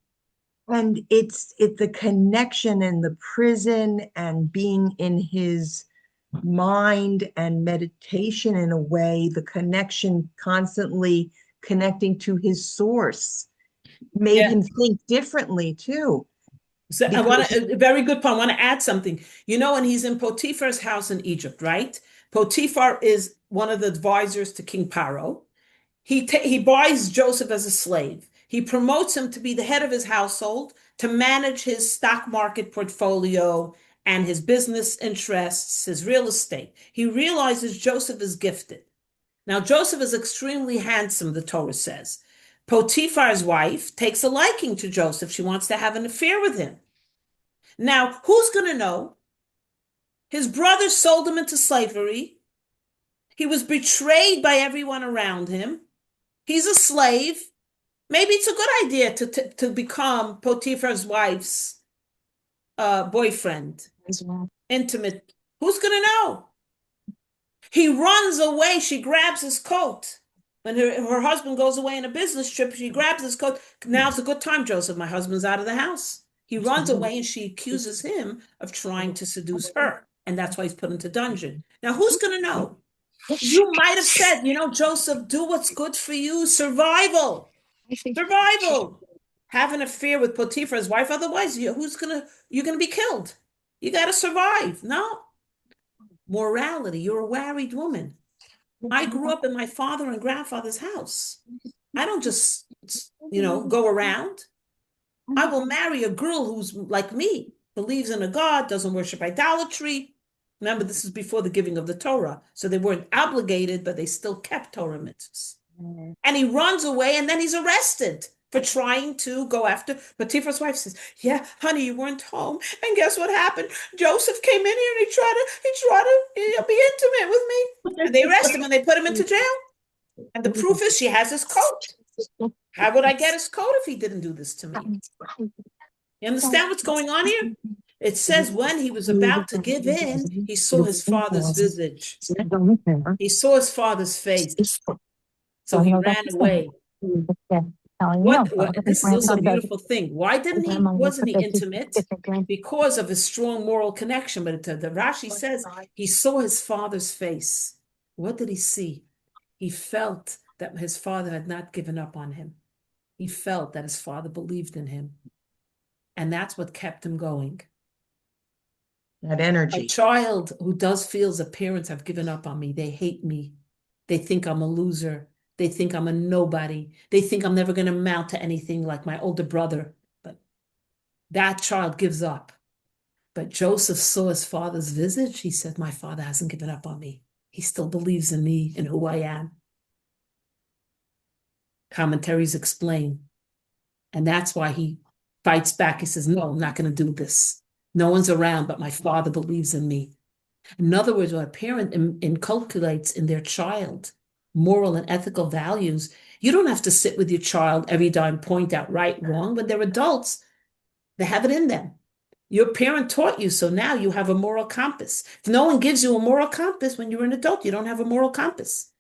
And it's the connection in the prison and being in his mind and meditation in a way, the connection constantly connecting to his source made him think differently too. So I want to, a very good point. I want to add something. When he's in Potiphar's house in Egypt, right? Potiphar is one of the advisors to King Paro. He buys Joseph as a slave. He promotes him to be the head of his household, to manage his stock market portfolio and his business interests, his real estate. He realizes Joseph is gifted. Now, Joseph is extremely handsome, the Torah says. Potiphar's wife takes a liking to Joseph. She wants to have an affair with him. Now, who's going to know? His brothers sold him into slavery. He was betrayed by everyone around him. He's a slave. Maybe it's a good idea to become Potiphar's wife's boyfriend, intimate. Who's going to know? He runs away. She grabs his coat. When her husband goes away on a business trip, she grabs his coat. Now's a good time, Joseph. My husband's out of the house. He runs away and she accuses him of trying to seduce her. And that's why he's put into dungeon. Now, who's going to know? You might have said, Joseph, do what's good for you. Survival. Have an affair with Potiphar's wife. Otherwise, you're going to be killed. You got to survive. No. Morality. You're a married woman. I grew up in my father and grandfather's house. I don't just, go around. I will marry a girl who's like me, believes in a God, doesn't worship idolatry. Remember, this is before the giving of the Torah. So they weren't obligated, but they still kept Torah mitzvahs. And he runs away and then he's arrested for trying to go after. Potiphar's wife says, yeah, honey, you weren't home. And guess what happened? Joseph came in here and he tried to be intimate with me. And they arrest him and they put him into jail. And the proof is she has his coat. How would I get his coat if he didn't do this to me? You understand what's going on here? It says when he was about to give in, he saw his father's visage. He saw his father's face. So he ran away. This is a beautiful thing. Wasn't he intimate? Because of his strong moral connection. But the Rashi says he saw his father's face. What did he see? He felt that his father had not given up on him. He felt that his father believed in him. And that's what kept him going. That energy. A child who does feel the parents have given up on me. They hate me. They think I'm a loser. They think I'm a nobody. They think I'm never going to amount to anything like my older brother. But that child gives up. But Joseph saw his father's visage. He said, my father hasn't given up on me. He still believes in me and who I am. Commentaries explain. And that's why he fights back. He says, no, I'm not going to do this. No one's around, but my father believes in me. In other words, when a parent inculcates in their child moral and ethical values, you don't have to sit with your child every day and point out right, wrong. When they're adults, they have it in them. Your parent taught you, so now you have a moral compass. If no one gives you a moral compass when you're an adult, you don't have a moral compass.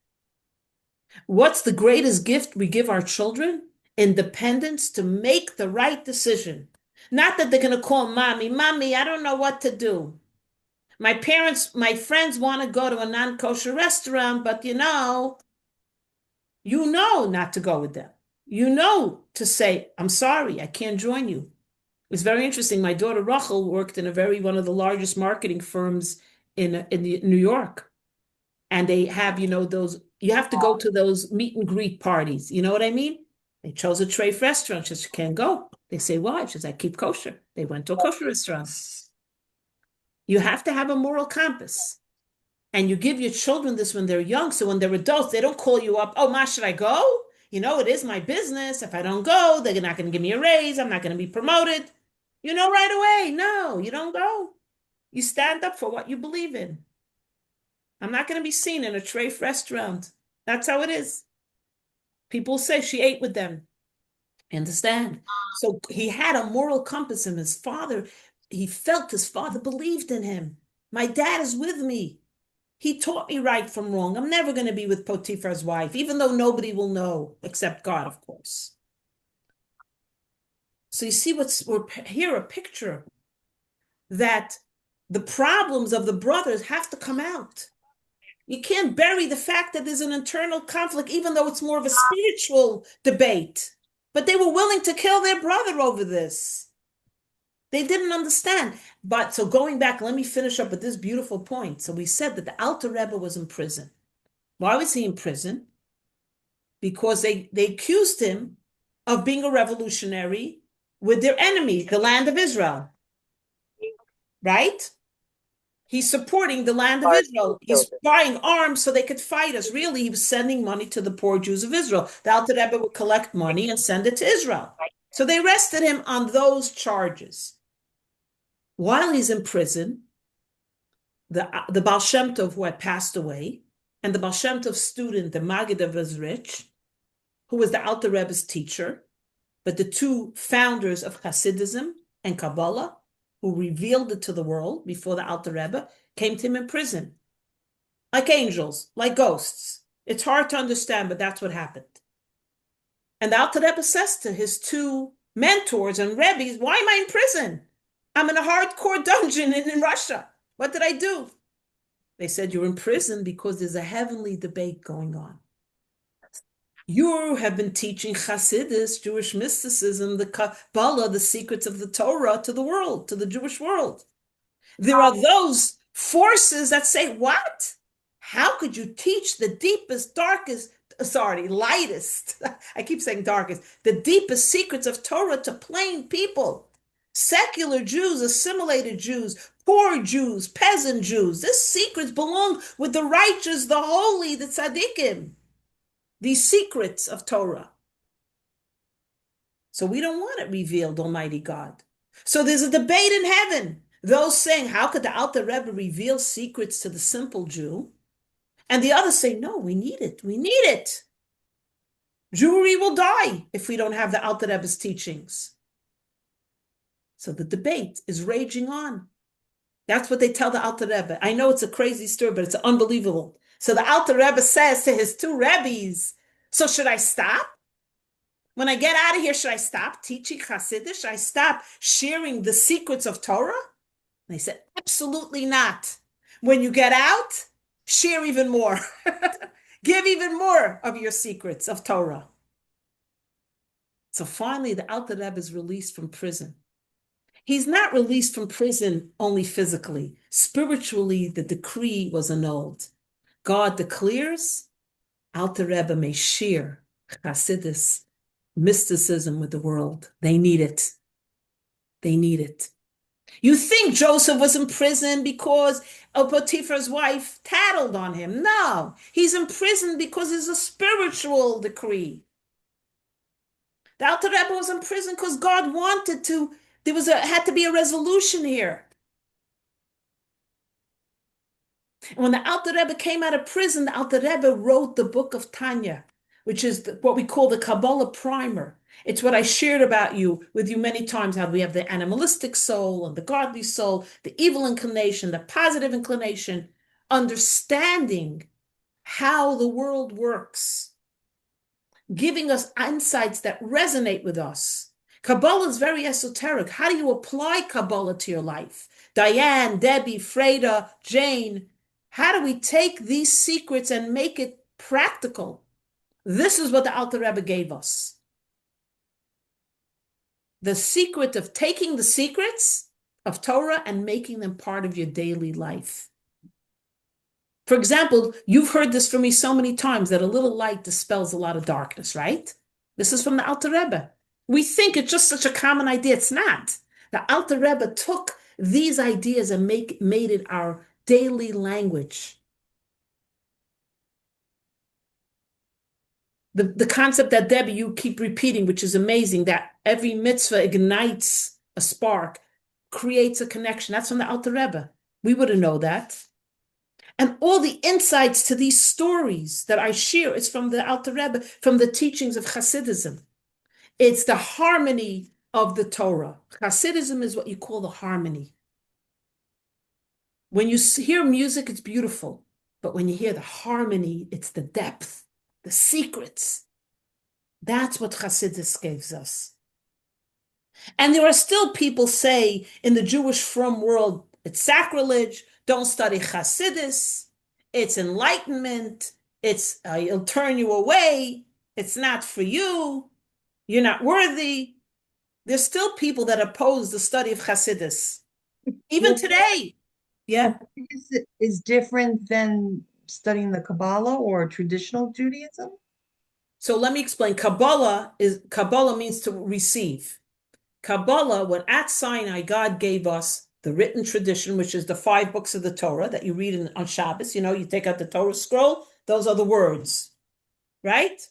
What's the greatest gift we give our children? Independence to make the right decision. Not that they're going to call mommy, mommy, I don't know what to do. My friends want to go to a non-kosher restaurant, but you know not to go with them. You know to say, I'm sorry, I can't join you. It's very interesting. My daughter Rachel worked in one of the largest marketing firms in New York. And they have, you have to go to those meet and greet parties. You know what I mean? They chose a treif restaurant. She says, you can't go. They say, why? She says, I keep kosher. They went to a kosher restaurant. You have to have a moral compass. And you give your children this when they're young. So when they're adults, they don't call you up, oh, Ma, should I go? It is my business. If I don't go, they're not going to give me a raise. I'm not going to be promoted. Right away. No, you don't go. You stand up for what you believe in. I'm not going to be seen in a treif restaurant. That's how it is. People say she ate with them. Understand? So he had a moral compass in his father. He felt his father believed in him. My dad is with me. He taught me right from wrong. I'm never going to be with Potiphar's wife, even though nobody will know except God, of course. So you see we're here a picture that the problems of the brothers have to come out. You can't bury the fact that there's an internal conflict, even though it's more of a spiritual debate. But they were willing to kill their brother over this. They didn't understand. But so going back, let me finish up with this beautiful point. So we said that the Alter Rebbe was in prison. Why was he in prison? Because they accused him of being a revolutionary with their enemy, the land of Israel. Right? He's supporting the land of Israel. He's buying arms so they could fight us. Really, he was sending money to the poor Jews of Israel. The Alter Rebbe would collect money and send it to Israel. So they arrested him on those charges. While he's in prison, the Baal Shem Tov, who had passed away, and the Baal Shem Tov student, the Maggid of Bezrich, who was the Alter Rebbe's teacher, but the two founders of Hasidism and Kabbalah, who revealed it to the world before the Alter Rebbe, came to him in prison. Like angels, like ghosts. It's hard to understand, but that's what happened. And the Alter Rebbe says to his two mentors and Rebbes, why am I in prison? I'm in a hardcore dungeon in Russia. What did I do? They said, you're in prison because there's a heavenly debate going on. You have been teaching Hasidus, Jewish mysticism, the Kabbalah, the secrets of the Torah to the world, to the Jewish world. There are those forces that say, what? How could you teach the deepest, lightest, I keep saying darkest, the deepest secrets of Torah to plain people? Secular Jews, assimilated Jews, poor Jews, peasant Jews. These secrets belong with the righteous, the holy, the tzaddikim. These secrets of Torah. So we don't want it revealed, Almighty God. So there's a debate in heaven. Those saying, how could the Alter Rebbe reveal secrets to the simple Jew? And the others say, no, we need it. We need it. Jewry will die if we don't have the Alter Rebbe's teachings. So the debate is raging on. That's what they tell the Alter Rebbe. I know it's a crazy story, but it's unbelievable. So the Alter Rebbe says to his two Rebbes, so should I stop? When I get out of here, should I stop teaching Hasidus? Should I stop sharing the secrets of Torah? And they said, absolutely not. When you get out, share even more. Give even more of your secrets of Torah. So finally, the Alter Rebbe is released from prison. He's not released from prison only physically. Spiritually, the decree was annulled. God declares, Alter Rebbe may share Hasidus, mysticism with the world. They need it. They need it. You think Joseph was in prison because Potiphar's wife tattled on him. No, he's in prison because it's a spiritual decree. The Alter Rebbe was in prison because God wanted to, had to be a resolution here. And when the Alter Rebbe came out of prison, the Alter Rebbe wrote the book of Tanya, which is what we call the Kabbalah primer. It's what I shared with you many times, how we have the animalistic soul and the godly soul, the evil inclination, the positive inclination, understanding how the world works, giving us insights that resonate with us. Kabbalah is very esoteric. How do you apply Kabbalah to your life? Diane, Debbie, Freida, Jane, how do we take these secrets and make it practical? This is what the Alter Rebbe gave us. The secret of taking the secrets of Torah and making them part of your daily life. For example, you've heard this from me so many times that a little light dispels a lot of darkness, right? This is from the Alter Rebbe. We think it's just such a common idea. It's not. The Alter Rebbe took these ideas and made it our daily language. The concept that, Debbie, you keep repeating, which is amazing, that every mitzvah ignites a spark, creates a connection. That's from the Alter Rebbe. We wouldn't know that. And all the insights to these stories that I share is from the Alter Rebbe, from the teachings of Hasidism. It's the harmony of the Torah. Hasidism is what you call the harmony. When you hear music, it's beautiful. But when you hear the harmony, it's the depth, the secrets. That's what Hasidus gives us. And there are still people say in the Jewish frum world, it's sacrilege, don't study Hasidus, it's enlightenment, it'll turn you away, it's not for you, you're not worthy. There's still people that oppose the study of Hasidus, even today. Yeah. Is different than studying the Kabbalah or traditional Judaism? So let me explain. Kabbalah means to receive. Kabbalah, when at Sinai, God gave us the written tradition, which is the 5 books of the Torah that you read on Shabbos. You take out the Torah scroll, those are the words, right?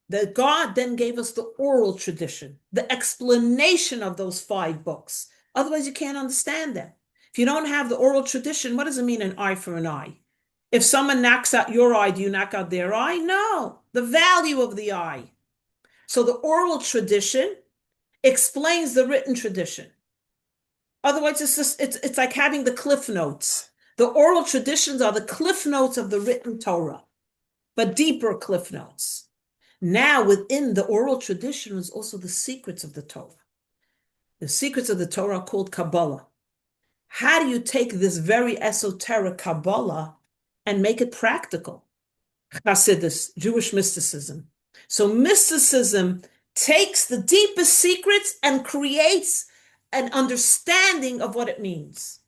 That God then gave us the oral tradition, the explanation of those 5 books. Otherwise, you can't understand them. If you don't have the oral tradition, what does it mean an eye for an eye? If someone knocks out your eye, do you knock out their eye? No, the value of the eye. So the oral tradition explains the written tradition. Otherwise, it's like having the cliff notes. The oral traditions are the cliff notes of the written Torah, but deeper cliff notes. Now, within the oral tradition is also the secrets of the Torah. The secrets of the Torah are called Kabbalah. How do you take this very esoteric Kabbalah and make it practical? Hasidus, Jewish mysticism. So mysticism takes the deepest secrets and creates an understanding of what it means.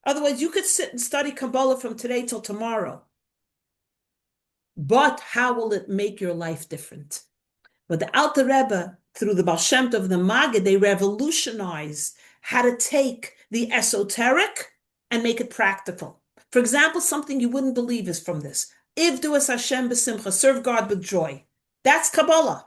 Otherwise, you could sit and study Kabbalah from today till tomorrow. But how will it make your life different? But the Alter Rebbe, through the Baal Shem Tov, the Maggid, they revolutionized how to take the esoteric and make it practical. For example, something you wouldn't believe is from this. Ivdu es Hashem b'simcha, serve God with joy. That's Kabbalah.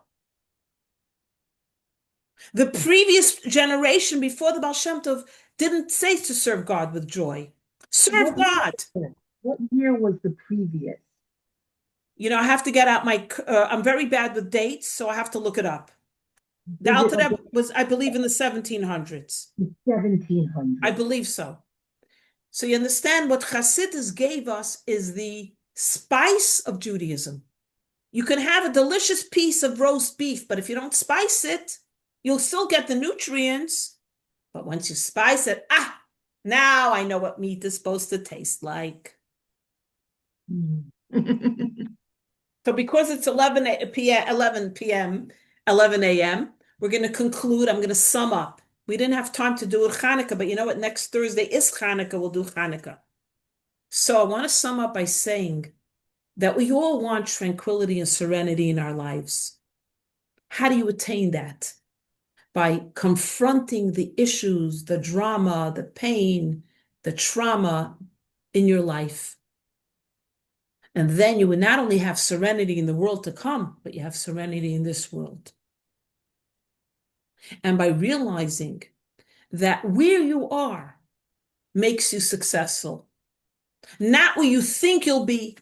The previous generation before the Baal Shem Tov didn't say to serve God with joy. Serve God. What year was the previous? I have to get out I'm very bad with dates, so I have to look it up. The Alter Rebbe was, I believe, in the 1700s. 1700s. I believe so. So you understand what Hasidus gave us is the spice of Judaism. You can have a delicious piece of roast beef, but if you don't spice it, you'll still get the nutrients. But once you spice it, now I know what meat is supposed to taste like. So because it's 11 p.m., 11 a.m., we're going to conclude. I'm going to sum up. We didn't have time to do it Hanukkah, but you know what? Next Thursday is Hanukkah. We'll do Hanukkah. So I want to sum up by saying that we all want tranquility and serenity in our lives. How do you attain that? by confronting the issues, the drama, the pain, the trauma in your life. And then you would not only have serenity in the world to come, but you have serenity in this world. And by realizing that where you are makes you successful, not where you think you'll be,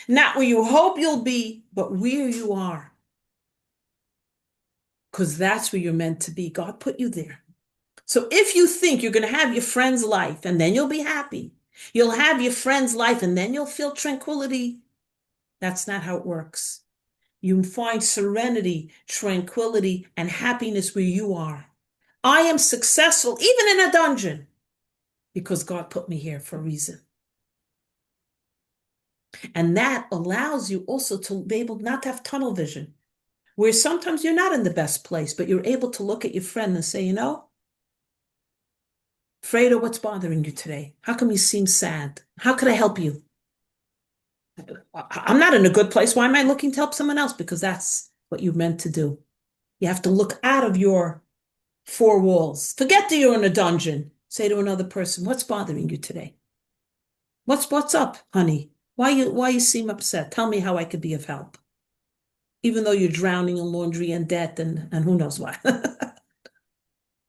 not where you hope you'll be, but where you are. Because that's where you're meant to be. God put you there. So if you think you're going to have your friend's life and then you'll be happy, you'll have your friend's life and then you'll feel tranquility, that's not how it works. You find serenity, tranquility, and happiness where you are. I am successful even in a dungeon because God put me here for a reason. And that allows you also to be able not to have tunnel vision, where sometimes you're not in the best place, but you're able to look at your friend and say, you know, Freida, what's bothering you today? How come you seem sad? How could I help you? I'm not in a good place. Why am I looking to help someone else? Because that's what you're meant to do. You have to look out of your four walls. Forget that you're in a dungeon. Say to another person, what's bothering you today? What's up, honey? Why you seem upset? Tell me how I could be of help. Even though you're drowning in laundry and debt and who knows what.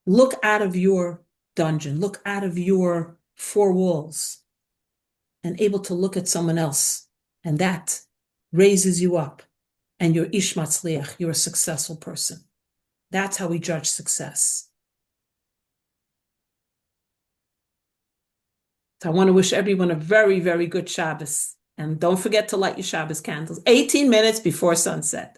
Look out of your dungeon. Look out of your four walls and able to look at someone else. And that raises you up. And you're ish matzliach. You're a successful person. That's how we judge success. So I want to wish everyone a very, very good Shabbos. And don't forget to light your Shabbos candles 18 minutes before sunset.